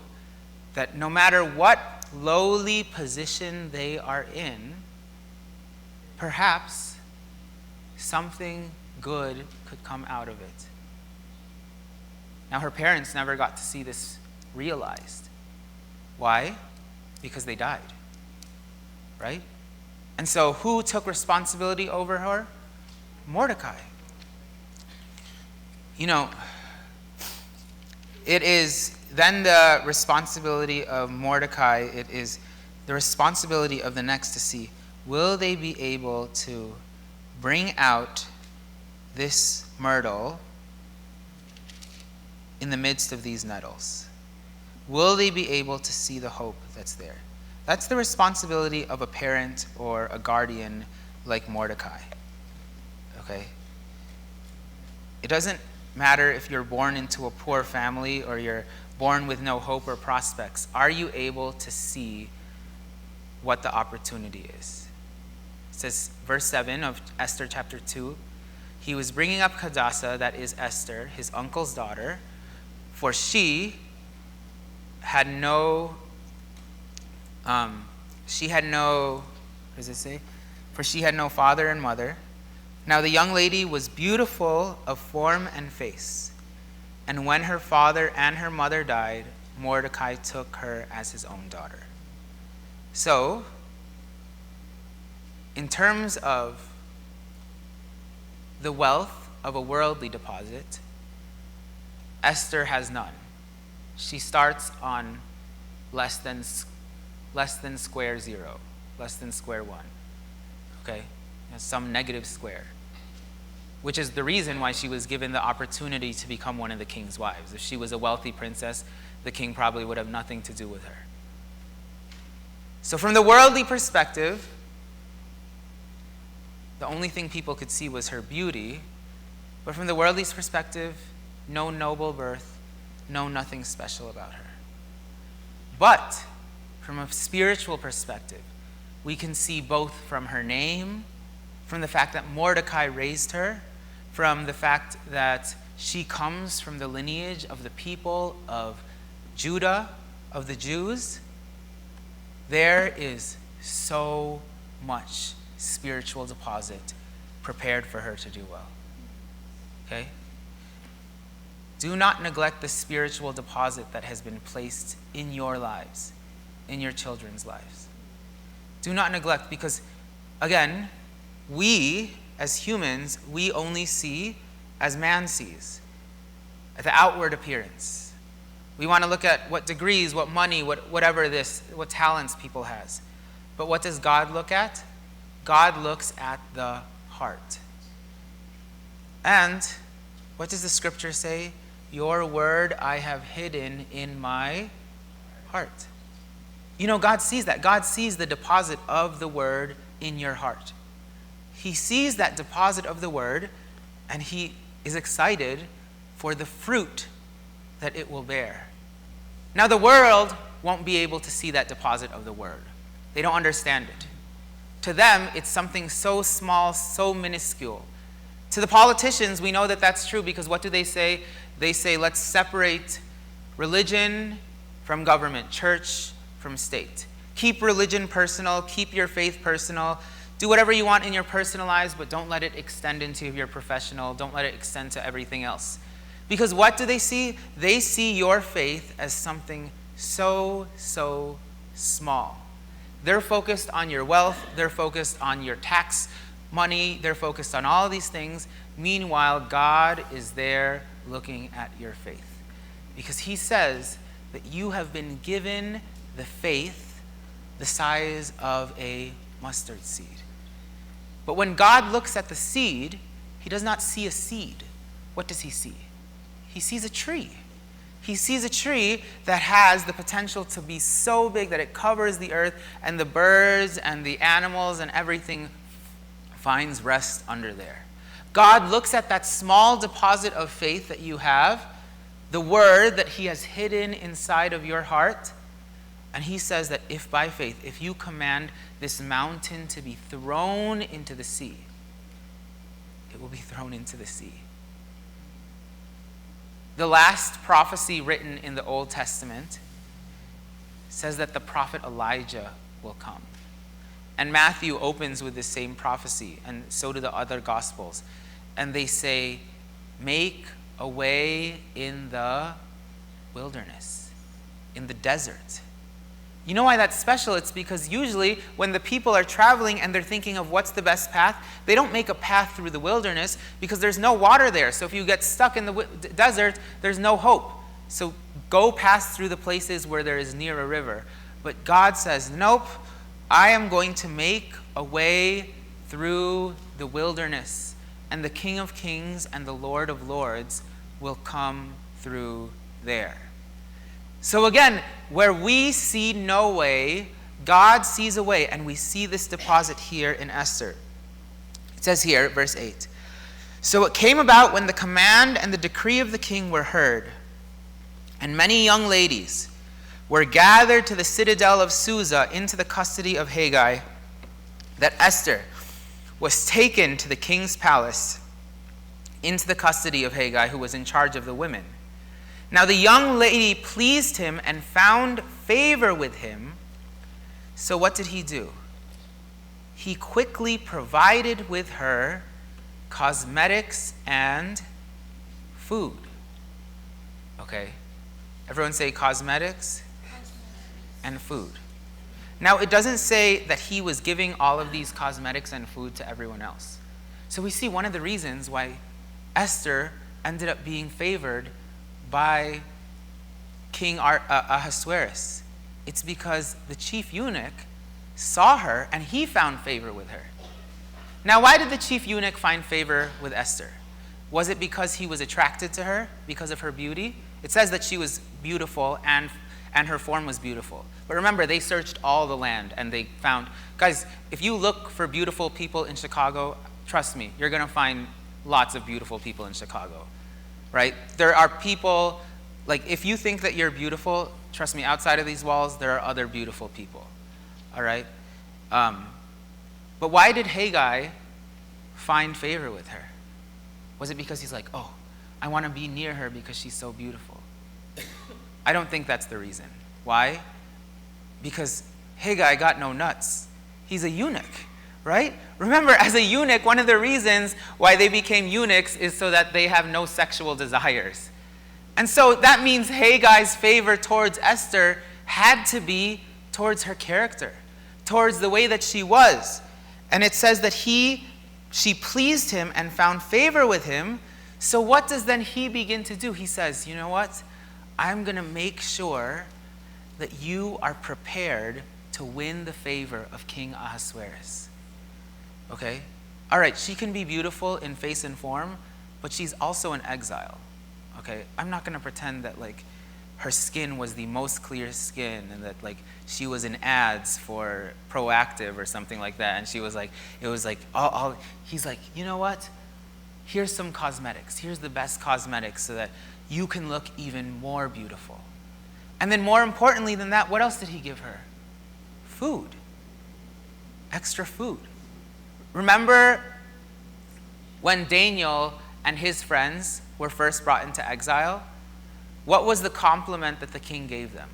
that no matter what lowly position they are in, perhaps something good could come out of it. Now, her parents never got to see this realized. Why? Because they died, right? And so who took responsibility over her? Mordecai. It is then the responsibility of Mordecai, it is the responsibility of the next to see, will they be able to bring out this myrtle in the midst of these nettles? Will they be able to see the hope that's there? That's the responsibility of a parent or a guardian like Mordecai. Okay? It doesn't matter if you're born into a poor family or you're born with no hope or prospects. Are you able to see what the opportunity is? It says, verse 7 of Esther chapter 2, he was bringing up Hadassah, that is Esther, his uncle's daughter, for she had no, what does it say? For she had no father and mother. Now the young lady was beautiful of form and face. And when her father and her mother died, Mordecai took her as his own daughter. So, in terms of the wealth of a worldly deposit, Esther has none. She starts on less than square zero, less than square one. Okay? Some negative square, which is the reason why she was given the opportunity to become one of the king's wives. If she was a wealthy princess, the king probably would have nothing to do with her. So from the worldly perspective, the only thing people could see was her beauty, but from the worldly perspective, no noble birth, no nothing special about her. But from a spiritual perspective, we can see both from her name, from the fact that Mordecai raised her, from the fact that she comes from the lineage of the people of Judah, of the Jews. There is so much spiritual deposit prepared for her to do well. Okay? Do not neglect the spiritual deposit that has been placed in your lives, in your children's lives. Do not neglect, because, again, we, as humans, we only see as man sees, at the outward appearance. We want to look at what degrees, what money, what talents people has. But what does God look at? God looks at the heart. And what does the scripture say? Your word I have hidden in my heart. You know, God sees that. God sees the deposit of the word in your heart. He sees that deposit of the word, and he is excited for the fruit that it will bear. Now, the world won't be able to see that deposit of the word. They don't understand it. To them, it's something so small, so minuscule. To the politicians, we know that that's true, because what do they say? They say, let's separate religion from government, church from state. Keep religion personal, keep your faith personal. Do whatever you want in your personal lives, but don't let it extend into your professional. Don't let it extend to everything else. Because what do they see? They see your faith as something so small. They're focused on your wealth. They're focused on your tax money. They're focused on all of these things. Meanwhile, God is there looking at your faith. Because he says that you have been given the faith the size of a mustard seed. But when God looks at the seed, he does not see a seed. What does he see? He sees a tree. He sees a tree that has the potential to be so big that it covers the earth, and the birds and the animals and everything finds rest under there. God looks at that small deposit of faith that you have, the word that he has hidden inside of your heart, and he says that if by faith, if you command this mountain to be thrown into the sea, it will be thrown into the sea. The last prophecy written in the Old Testament says that the prophet Elijah will come. And Matthew opens with the same prophecy, and so do the other Gospels. And they say, make a way in the wilderness, in the desert. You know why that's special? It's because usually when the people are traveling and they're thinking of what's the best path, they don't make a path through the wilderness because there's no water there. So if you get stuck in the desert, there's no hope. So go pass through the places where there is near a river. But God says, nope, I am going to make a way through the wilderness, and the King of Kings and the Lord of Lords will come through there. So again, where we see no way, God sees a way, and we see this deposit here in Esther. It says here, verse 8, so it came about when the command and the decree of the king were heard, and many young ladies were gathered to the citadel of Susa into the custody of Haggai, that Esther was taken to the king's palace into the custody of Haggai, who was in charge of the women. Now the young lady pleased him and found favor with him. So what did he do? He quickly provided with her cosmetics and food. Okay, everyone say cosmetics and food. Now it doesn't say that he was giving all of these cosmetics and food to everyone else. So we see one of the reasons why Esther ended up being favored by King Ahasuerus. It's because the chief eunuch saw her and he found favor with her. Now, why did the chief eunuch find favor with Esther? Was it because he was attracted to her because of her beauty? It says that she was beautiful and her form was beautiful. But remember, they searched all the land and they found, guys, if you look for beautiful people in Chicago, trust me, you're going to find lots of beautiful people in Chicago. Right? There are people, like if you think that you're beautiful, trust me, outside of these walls, there are other beautiful people. All right? But why did Haggai find favor with her? Was it because he's like, oh, I want to be near her because she's so beautiful? I don't think that's the reason. Why? Because Haggai got no nuts. He's a eunuch. Right? Remember, as a eunuch, one of the reasons why they became eunuchs is so that they have no sexual desires. And so that means Haggai's favor towards Esther had to be towards her character, towards the way that she was. And it says that she pleased him and found favor with him. So what does then he begin to do? He says, you know what? I'm going to make sure that you are prepared to win the favor of King Ahasuerus. Okay? All right, she can be beautiful in face and form, but she's also in exile. Okay? I'm not going to pretend that like her skin was the most clear skin and that like she was in ads for Proactive or something like that, and she was like, it was like he's like, you know what? Here's some cosmetics. Here's the best cosmetics so that you can look even more beautiful. And then more importantly than that, what else did he give her? Food. Extra food. Remember when Daniel and his friends were first brought into exile? What was the compliment that the king gave them?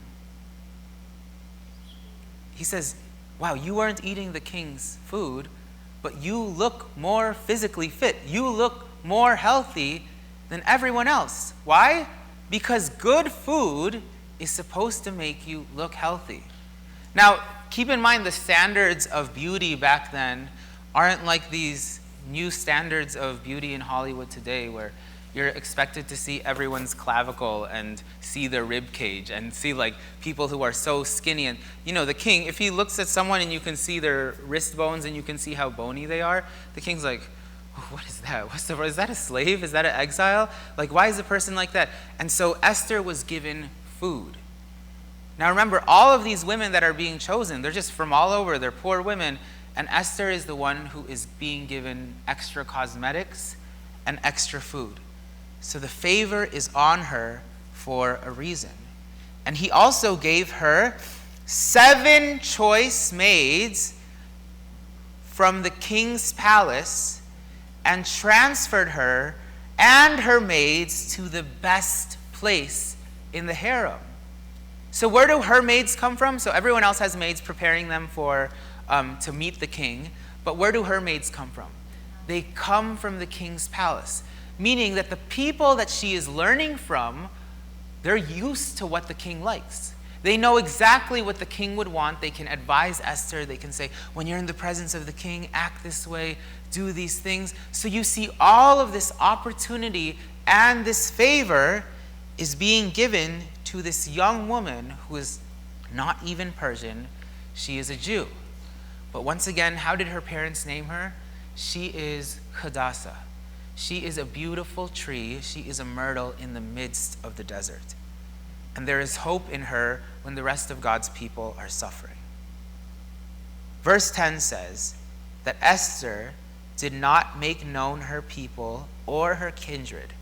He says, wow, you weren't eating the king's food, but you look more physically fit. You look more healthy than everyone else. Why? Because good food is supposed to make you look healthy. Now, keep in mind the standards of beauty back then aren't like these new standards of beauty in Hollywood today where you're expected to see everyone's clavicle and see their rib cage and see like people who are so skinny. And you know, the king, if he looks at someone and you can see their wrist bones and you can see how bony they are, the king's like, oh, what is that? Is that a slave? Is that an exile? Like, why is a person like that? And so Esther was given food. Now remember, all of these women that are being chosen, they're just from all over. They're poor women. And Esther is the one who is being given extra cosmetics and extra food. So the favor is on her for a reason. And he also gave her 7 choice maids from the king's palace and transferred her and her maids to the best place in the harem. So where do her maids come from? So everyone else has maids preparing them for to meet the king. But where do her maids come from? They come from the king's palace. Meaning that the people that she is learning from, they're used to what the king likes. They know exactly what the king would want. They can advise Esther. They can say, when you're in the presence of the king, act this way, do these things. So you see all of this opportunity and this favor is being given to this young woman who is not even Persian. She is a Jew. But once again, how did her parents name her? She is Hadassah. She is a beautiful tree. She is a myrtle in the midst of the desert. And there is hope in her when the rest of God's people are suffering. Verse 10 says that Esther did not make known her people or her kindred,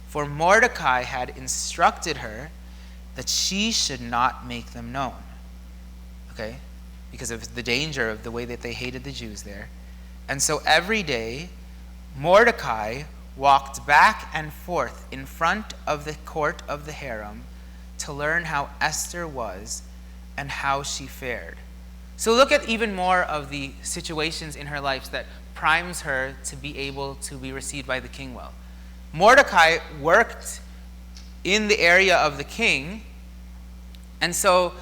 for Mordecai had instructed her that she should not make them known. Okay? Because of the danger of the way that they hated the Jews there. And so every day, Mordecai walked back and forth in front of the court of the harem to learn how Esther was and how she fared. So look at even more of the situations in her life that primes her to be able to be received by the king well. Mordecai worked in the area of the king, and so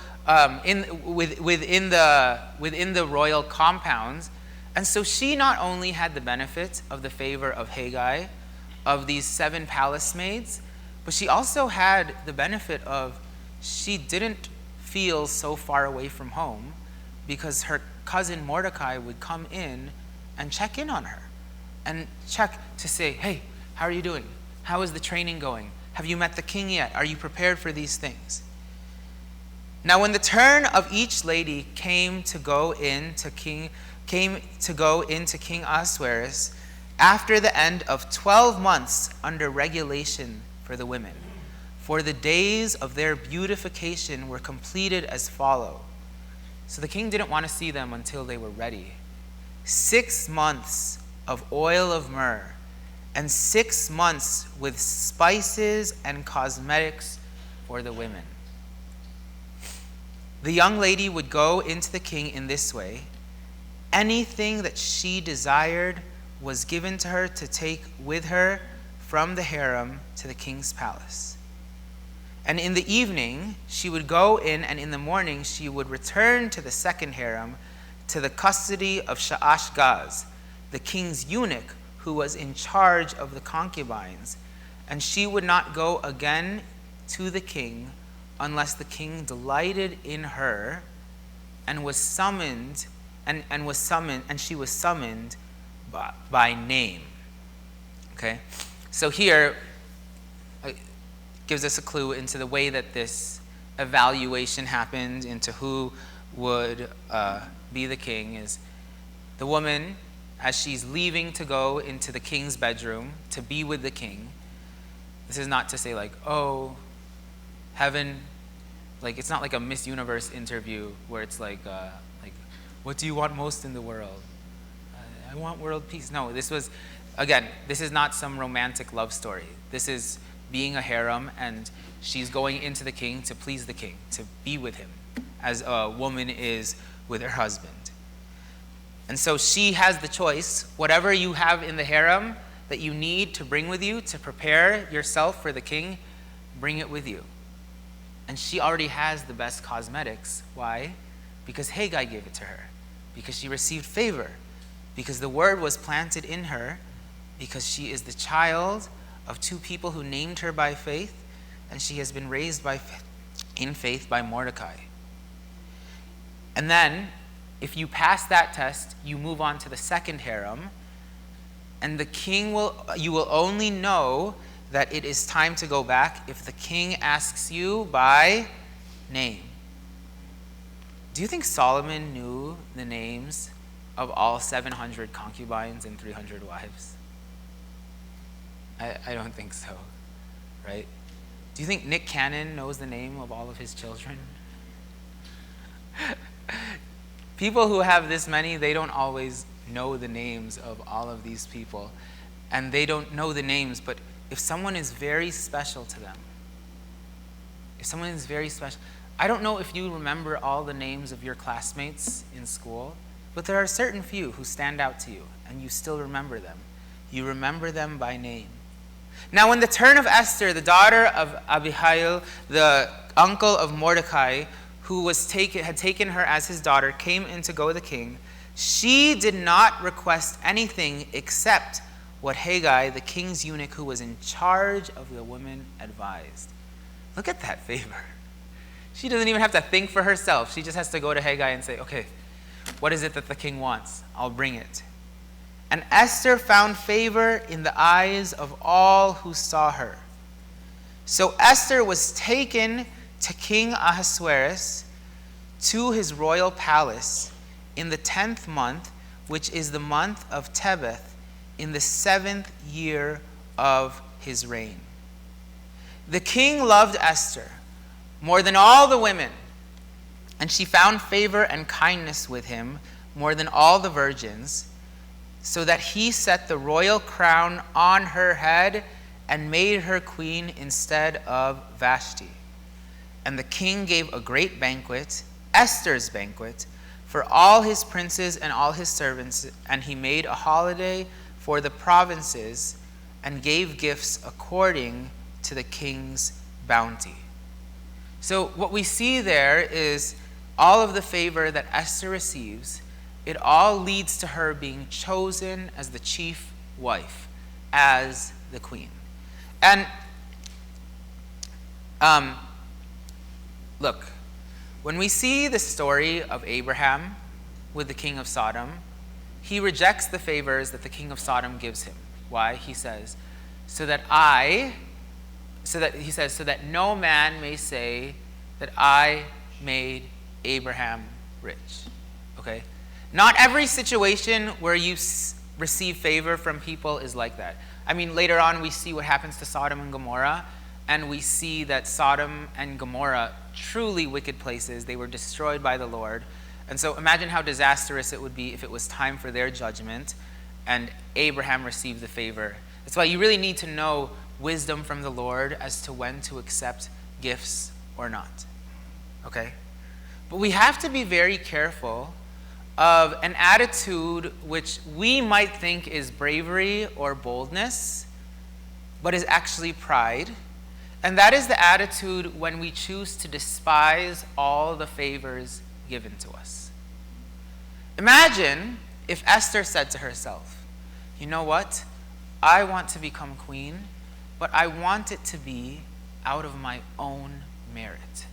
within the royal compounds. And so she not only had the benefit of the favor of Haggai, of these 7 palace maids, but she also had the benefit of she didn't feel so far away from home because her cousin Mordecai would come in and check in on her and check to say, hey, how are you doing? How is the training going? Have you met the king yet? Are you prepared for these things? Now when the turn of each lady came to go into King Ahasuerus after the end of 12 months under regulation for the women. For the days of their beautification were completed as follow. So the king didn't want to see them until they were ready. 6 months of oil of myrrh and 6 months with spices and cosmetics for the women. The young lady would go into the king in this way. Anything that she desired was given to her to take with her from the harem to the king's palace. And in the evening she would go in, and in the morning she would return to the second harem, to the custody of Shaashgaz, the king's eunuch, who was in charge of the concubines. And she would not go again to the king unless the king delighted in her and she was summoned by name. Okay? So here gives us a clue into the way that this evaluation happened into who would be the king. Is the woman, as she's leaving to go into the king's bedroom to be with the king. This is not to say like, oh, heaven, like it's not like a Miss Universe interview where it's like, what do you want most in the world? I want world peace. No, this is not some romantic love story. This is being a harem, and she's going into the king to please the king, to be with him, as a woman is with her husband. And so she has the choice. Whatever you have in the harem that you need to bring with you to prepare yourself for the king, bring it with you. And she already has the best cosmetics. Why? Because Haggai gave it to her. Because she received favor. Because the word was planted in her. Because she is the child of two people who named her by faith. And she has been raised in faith by Mordecai. And then, if you pass that test, you move on to the second harem. And you will only know that it is time to go back if the king asks you by name. Do you think Solomon knew the names of all 700 concubines and 300 wives? I don't think so, right? Do you think Nick Cannon knows the name of all of his children? People who have this many, they don't always know the names of all of these people. And they don't know the names, but if someone is very special to them, I don't know if you remember all the names of your classmates in school, but there are certain few who stand out to you, and you still remember them. You remember them by name. Now, when the turn of Esther, the daughter of Abihail, the uncle of Mordecai, who had taken her as his daughter, came in to go to the king, she did not request anything except what Haggai, the king's eunuch who was in charge of the women, advised. Look at that favor. She doesn't even have to think for herself. She just has to go to Haggai and say, okay, what is it that the king wants? I'll bring it. And Esther found favor in the eyes of all who saw her. So Esther was taken to King Ahasuerus to his royal palace in the 10th month, which is the month of Tebeth, in the 7th year of his reign. The king loved Esther more than all the women, and she found favor and kindness with him more than all the virgins, so that he set the royal crown on her head and made her queen instead of Vashti. And the king gave a great banquet, Esther's banquet, for all his princes and all his servants, and he made a holiday for the provinces and gave gifts according to the king's bounty. So what we see there is all of the favor that Esther receives. It all leads to her being chosen as the chief wife, as the queen. And look, when we see the story of Abraham with the king of Sodom, he rejects the favors that the king of Sodom gives him. Why? He says, so that no man may say that I made Abraham rich. Okay? Not every situation where you receive favor from people is like that. I mean, later on we see what happens to Sodom and Gomorrah, and we see that Sodom and Gomorrah, truly wicked places, they were destroyed by the Lord. And so imagine how disastrous it would be if it was time for their judgment and Abraham received the favor. That's why you really need to know wisdom from the Lord as to when to accept gifts or not. Okay? But we have to be very careful of an attitude which we might think is bravery or boldness, but is actually pride. And that is the attitude when we choose to despise all the favors given to us. Imagine if Esther said to herself, you know what? I want to become queen, but I want it to be out of my own merit.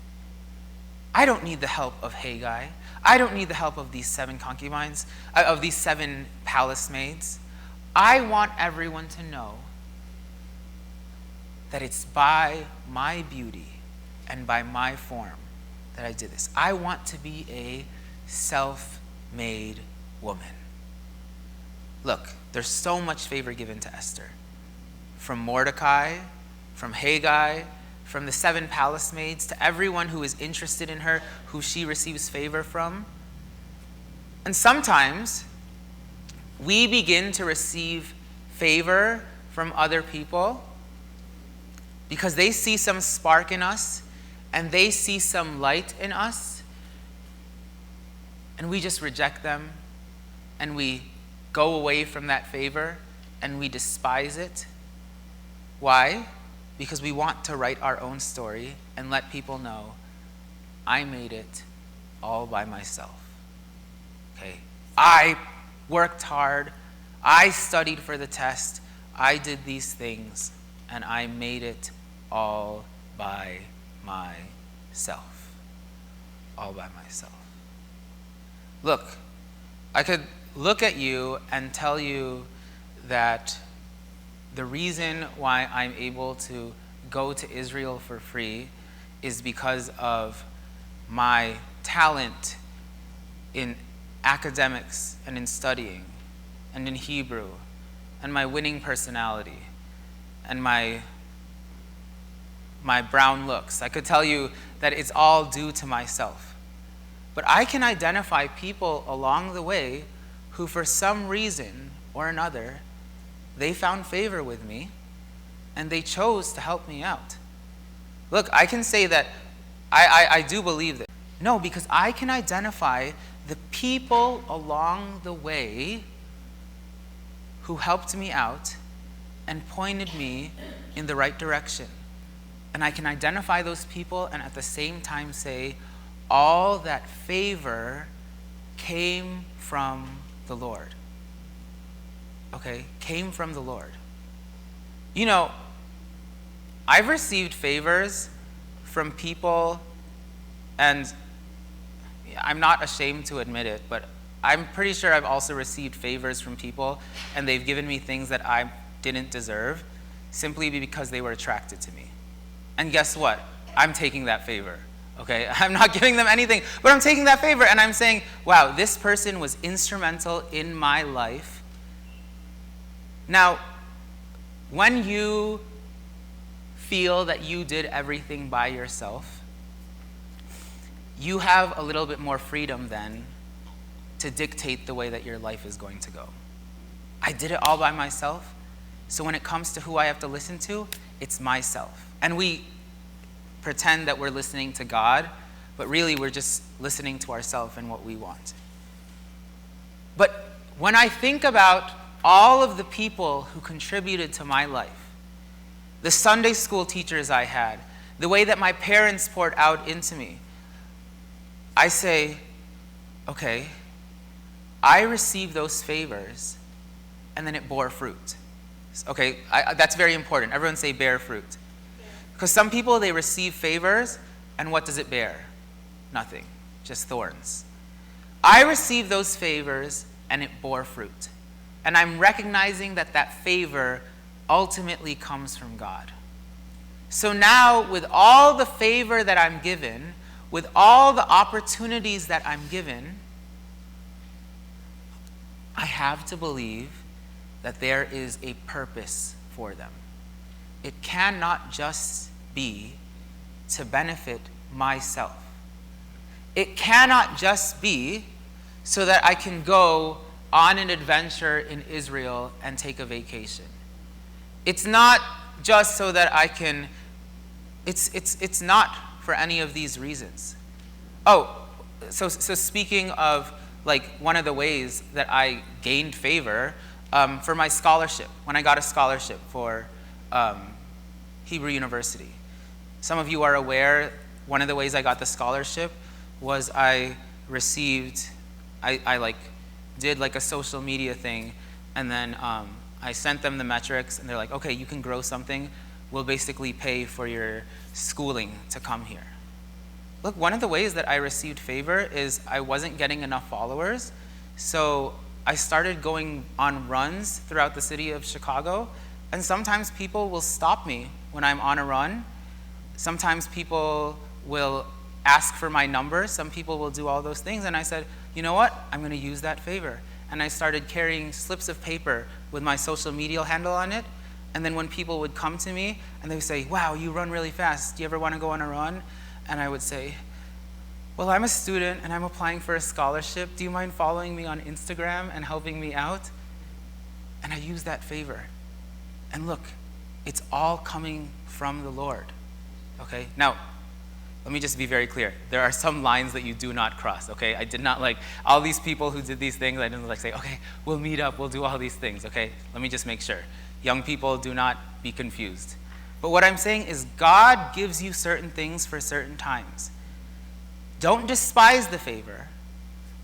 I don't need the help of Haggai. I don't need the help of these 7 concubines, of these 7 palace maids. I want everyone to know that it's by my beauty and by my form that I did this. I want to be a self-made woman. Look, there's so much favor given to Esther. From Mordecai, from Haggai, from the 7 palace maids, to everyone who is interested in her, who she receives favor from. And sometimes we begin to receive favor from other people because they see some spark in us and they see some light in us, and we just reject them and we go away from that favor and we despise it. Why? Because we want to write our own story and let people know, I made it all by myself. Okay? I worked hard. I studied for the test. I did these things, and I made it all by myself. All by myself. Look, I could look at you and tell you that the reason why I'm able to go to Israel for free is because of my talent in academics and in studying and in Hebrew and my winning personality and my brown looks. I could tell you that it's all due to myself. But I can identify people along the way who, for some reason or another, they found favor with me and they chose to help me out. Look, I can say that I do believe that. No, because I can identify the people along the way who helped me out and pointed me in the right direction. And I can identify those people and at the same time say, all that favor came from the Lord. Okay? Came from the Lord. You know, I've received favors from people, and I'm not ashamed to admit it, but I'm pretty sure I've also received favors from people, and they've given me things that I didn't deserve simply because they were attracted to me. And guess what? I'm taking that favor. Okay? I'm not giving them anything, but I'm taking that favor, and I'm saying, wow, this person was instrumental in my life. Now, when you feel that you did everything by yourself, you have a little bit more freedom then to dictate the way that your life is going to go. I did it all by myself, so when it comes to who I have to listen to, it's myself. And we pretend that we're listening to God, but really we're just listening to ourselves and what we want. But when I think about all of the people who contributed to my life, the Sunday school teachers I had, the way that my parents poured out into me, I say, okay, I received those favors and then it bore fruit. Okay, that's very important. Everyone say bear fruit. Because some people, they receive favors, and what does it bear? Nothing, just thorns. I received those favors, and it bore fruit. And I'm recognizing that that favor ultimately comes from God. So now, with all the favor that I'm given, with all the opportunities that I'm given, I have to believe that there is a purpose for them. It cannot just be to benefit myself. It cannot just be so that I can go on an adventure in Israel and take a vacation. It's not just so that I can, it's not for any of these reasons. Oh, so speaking of like one of the ways that I gained favor, for my scholarship, when I got a scholarship for Hebrew University. Some of you are aware, one of the ways I got the scholarship was I did like a social media thing, and then I sent them the metrics, and they're like, okay, you can grow something. We'll basically pay for your schooling to come here. Look, one of the ways that I received favor is I wasn't getting enough followers, so I started going on runs throughout the city of Chicago, and sometimes people will stop me when I'm on a run. Sometimes people will ask for my number. Some people will do all those things, and I said, you know what? I'm going to use that favor. And I started carrying slips of paper with my social media handle on it, and then when people would come to me and they would say, wow, you run really fast. Do you ever want to go on a run? And I would say, well, I'm a student and I'm applying for a scholarship. Do you mind following me on Instagram and helping me out? And I use that favor. And look, it's all coming from the Lord. Okay? Now, let me just be very clear. There are some lines that you do not cross, okay? I did not all these people who did these things, I didn't say, okay, we'll meet up, we'll do all these things, okay? Let me just make sure. Young people, do not be confused. But what I'm saying is God gives you certain things for certain times. Don't despise the favor.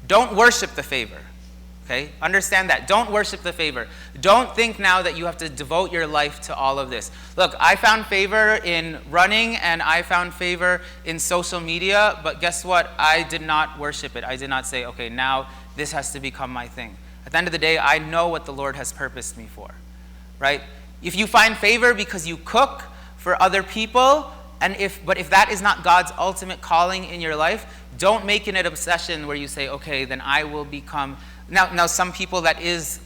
Don't worship the favor. Okay? Understand that. Don't worship the favor. Don't think now that you have to devote your life to all of this. Look, I found favor in running and I found favor in social media, but guess what? I did not worship it. I did not say, okay, now this has to become my thing. At the end of the day, I know what the Lord has purposed me for. Right? If you find favor because you cook for other people, but if that is not God's ultimate calling in your life, don't make it an obsession where you say, okay, then I will become. Now some people that is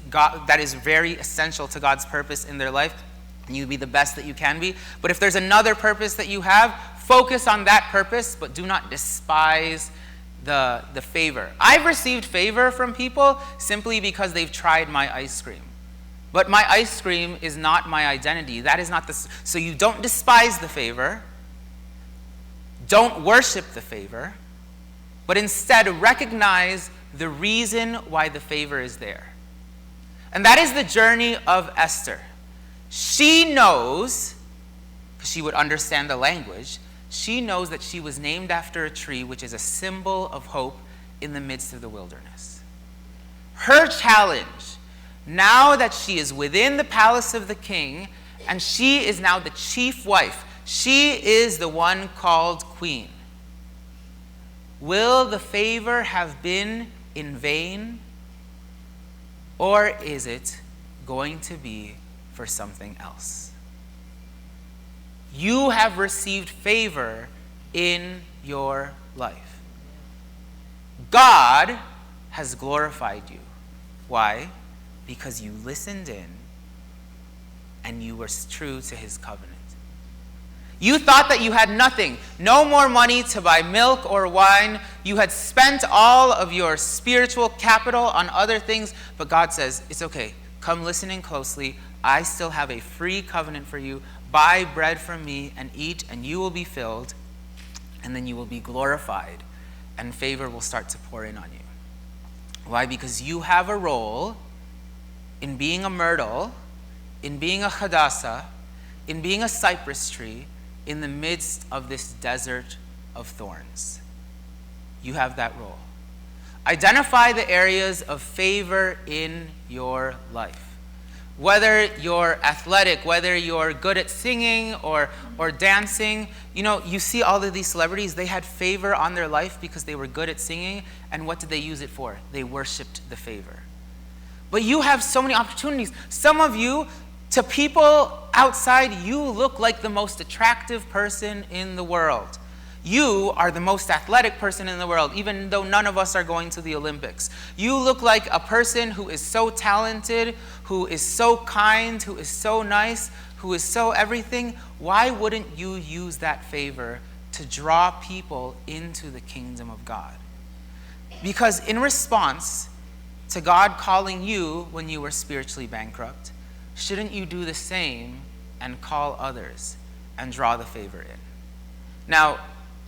very essential to God's purpose in their life, and you be the best that you can be. But if there's another purpose that you have, focus on that purpose, but do not despise the favor. I've received favor from people simply because they've tried my ice cream. But my ice cream is not my identity. That is not so you don't despise the favor. Don't worship the favor. But instead recognize the reason why the favor is there. And that is the journey of Esther. She knows, because she would understand the language, she knows that she was named after a tree, which is a symbol of hope in the midst of the wilderness. Her challenge, now that she is within the palace of the king, and she is now the chief wife, she is the one called queen. Will the favor have been in vain, or is it going to be for something else? You have received favor in your life. God has glorified you. Why? Because you listened in and you were true to his covenant. You thought that you had nothing, no more money to buy milk or wine. You had spent all of your spiritual capital on other things, but God says, it's okay. Come listen in closely. I still have a free covenant for you. Buy bread from me and eat, and you will be filled, and then you will be glorified, and favor will start to pour in on you. Why? Because you have a role in being a myrtle, in being a hadassah, in being a cypress tree, in the midst of this desert of thorns. You have that role. Identify the areas of favor in your life. Whether you're athletic, whether you're good at singing or dancing, you see all of these celebrities, they had favor on their life because they were good at singing, and what did they use it for? They worshiped the favor. But you have so many opportunities. Some of you, to people outside, you look like the most attractive person in the world. You are the most athletic person in the world, even though none of us are going to the Olympics. You look like a person who is so talented, who is so kind, who is so nice, who is so everything. Why wouldn't you use that favor to draw people into the kingdom of God? Because in response to God calling you when you were spiritually bankrupt, shouldn't you do the same and call others and draw the favor in? Now,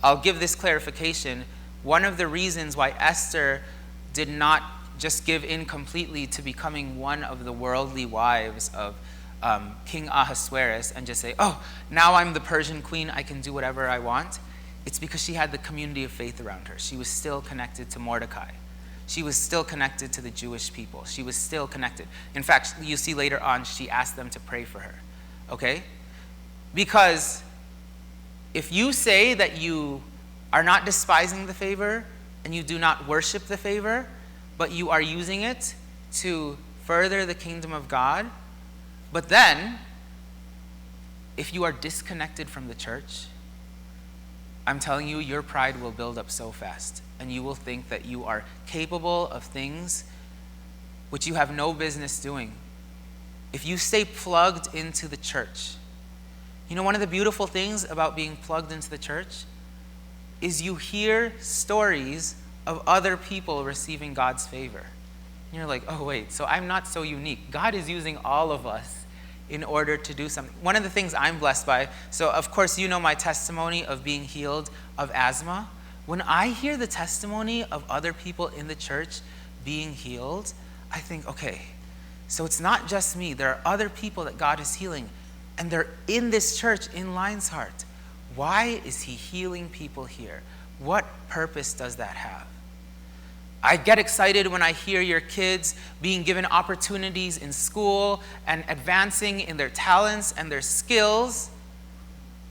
I'll give this clarification. One of the reasons why Esther did not just give in completely to becoming one of the worldly wives of King Ahasuerus and just say, oh, now I'm the Persian queen, I can do whatever I want. It's because she had the community of faith around her. She was still connected to Mordecai. She was still connected to the Jewish people. She was still connected. In fact, you see later on, she asked them to pray for her. Okay? Because if you say that you are not despising the favor and you do not worship the favor, but you are using it to further the kingdom of God, but then, if you are disconnected from the church, I'm telling you, your pride will build up so fast, and you will think that you are capable of things which you have no business doing. If you stay plugged into the church, you know, one of the beautiful things about being plugged into the church is you hear stories of other people receiving God's favor. And you're like, oh wait, so I'm not so unique. God is using all of us in order to do something. One of the things I'm blessed by, so of course you know my testimony of being healed of asthma. When I hear the testimony of other people in the church being healed, I think, okay, so it's not just me. There are other people that God is healing, and they're in this church in Lion's Heart. Why is he healing people here? What purpose does that have? I get excited when I hear your kids being given opportunities in school and advancing in their talents and their skills.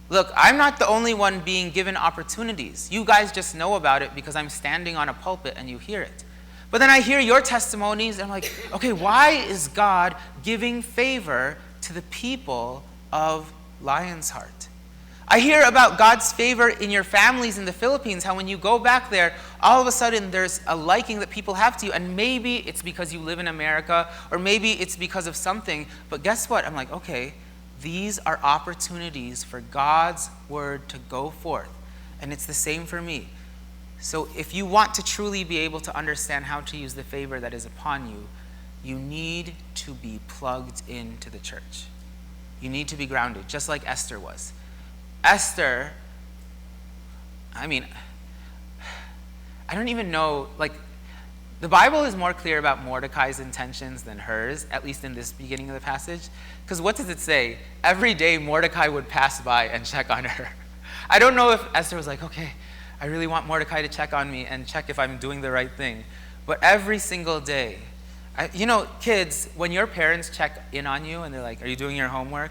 Look, I'm not the only one being given opportunities. You guys just know about it because I'm standing on a pulpit and you hear it. But then I hear your testimonies and I'm like, okay, why is God giving favor to the people of Lion's Heart? I hear about God's favor in your families in the Philippines, how when you go back there, all of a sudden there's a liking that people have to you. And maybe it's because you live in America, or maybe it's because of something. But guess what? I'm like, okay, these are opportunities for God's word to go forth. And it's the same for me. So if you want to truly be able to understand how to use the favor that is upon you, you need to be plugged into the church. You need to be grounded, just like Esther was. Esther, I mean, I don't even know, like, the Bible is more clear about Mordecai's intentions than hers, at least in this beginning of the passage. Because what does it say? Every day Mordecai would pass by and check on her. I don't know if Esther was like, okay, I really want Mordecai to check on me and check if I'm doing the right thing. But every single day, you know, kids, when your parents check in on you and they're like, are you doing your homework?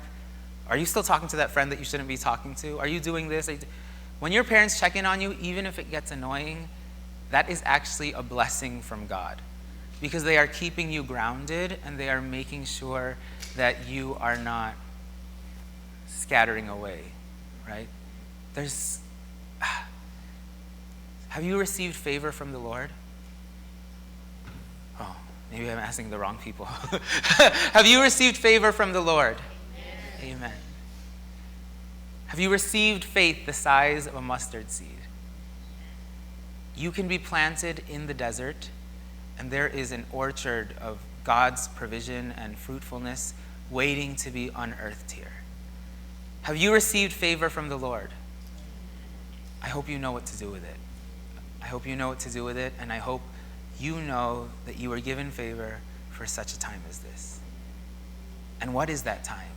Are you still talking to that friend that you shouldn't be talking to? Are you doing this? When your parents check in on you, even if it gets annoying, that is actually a blessing from God, because they are keeping you grounded and they are making sure that you are not scattering away, right? Have you received favor from the Lord? Oh, maybe I'm asking the wrong people. Have you received favor from the Lord? Amen. Have you received faith the size of a mustard seed? You can be planted in the desert, and there is an orchard of God's provision and fruitfulness waiting to be unearthed here. Have you received favor from the Lord? I hope you know what to do with it. I hope you know what to do with it, and I hope you know that you were given favor for such a time as this. And what is that time?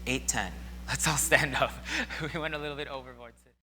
8:10. Let's all stand up. We went a little bit overboard today.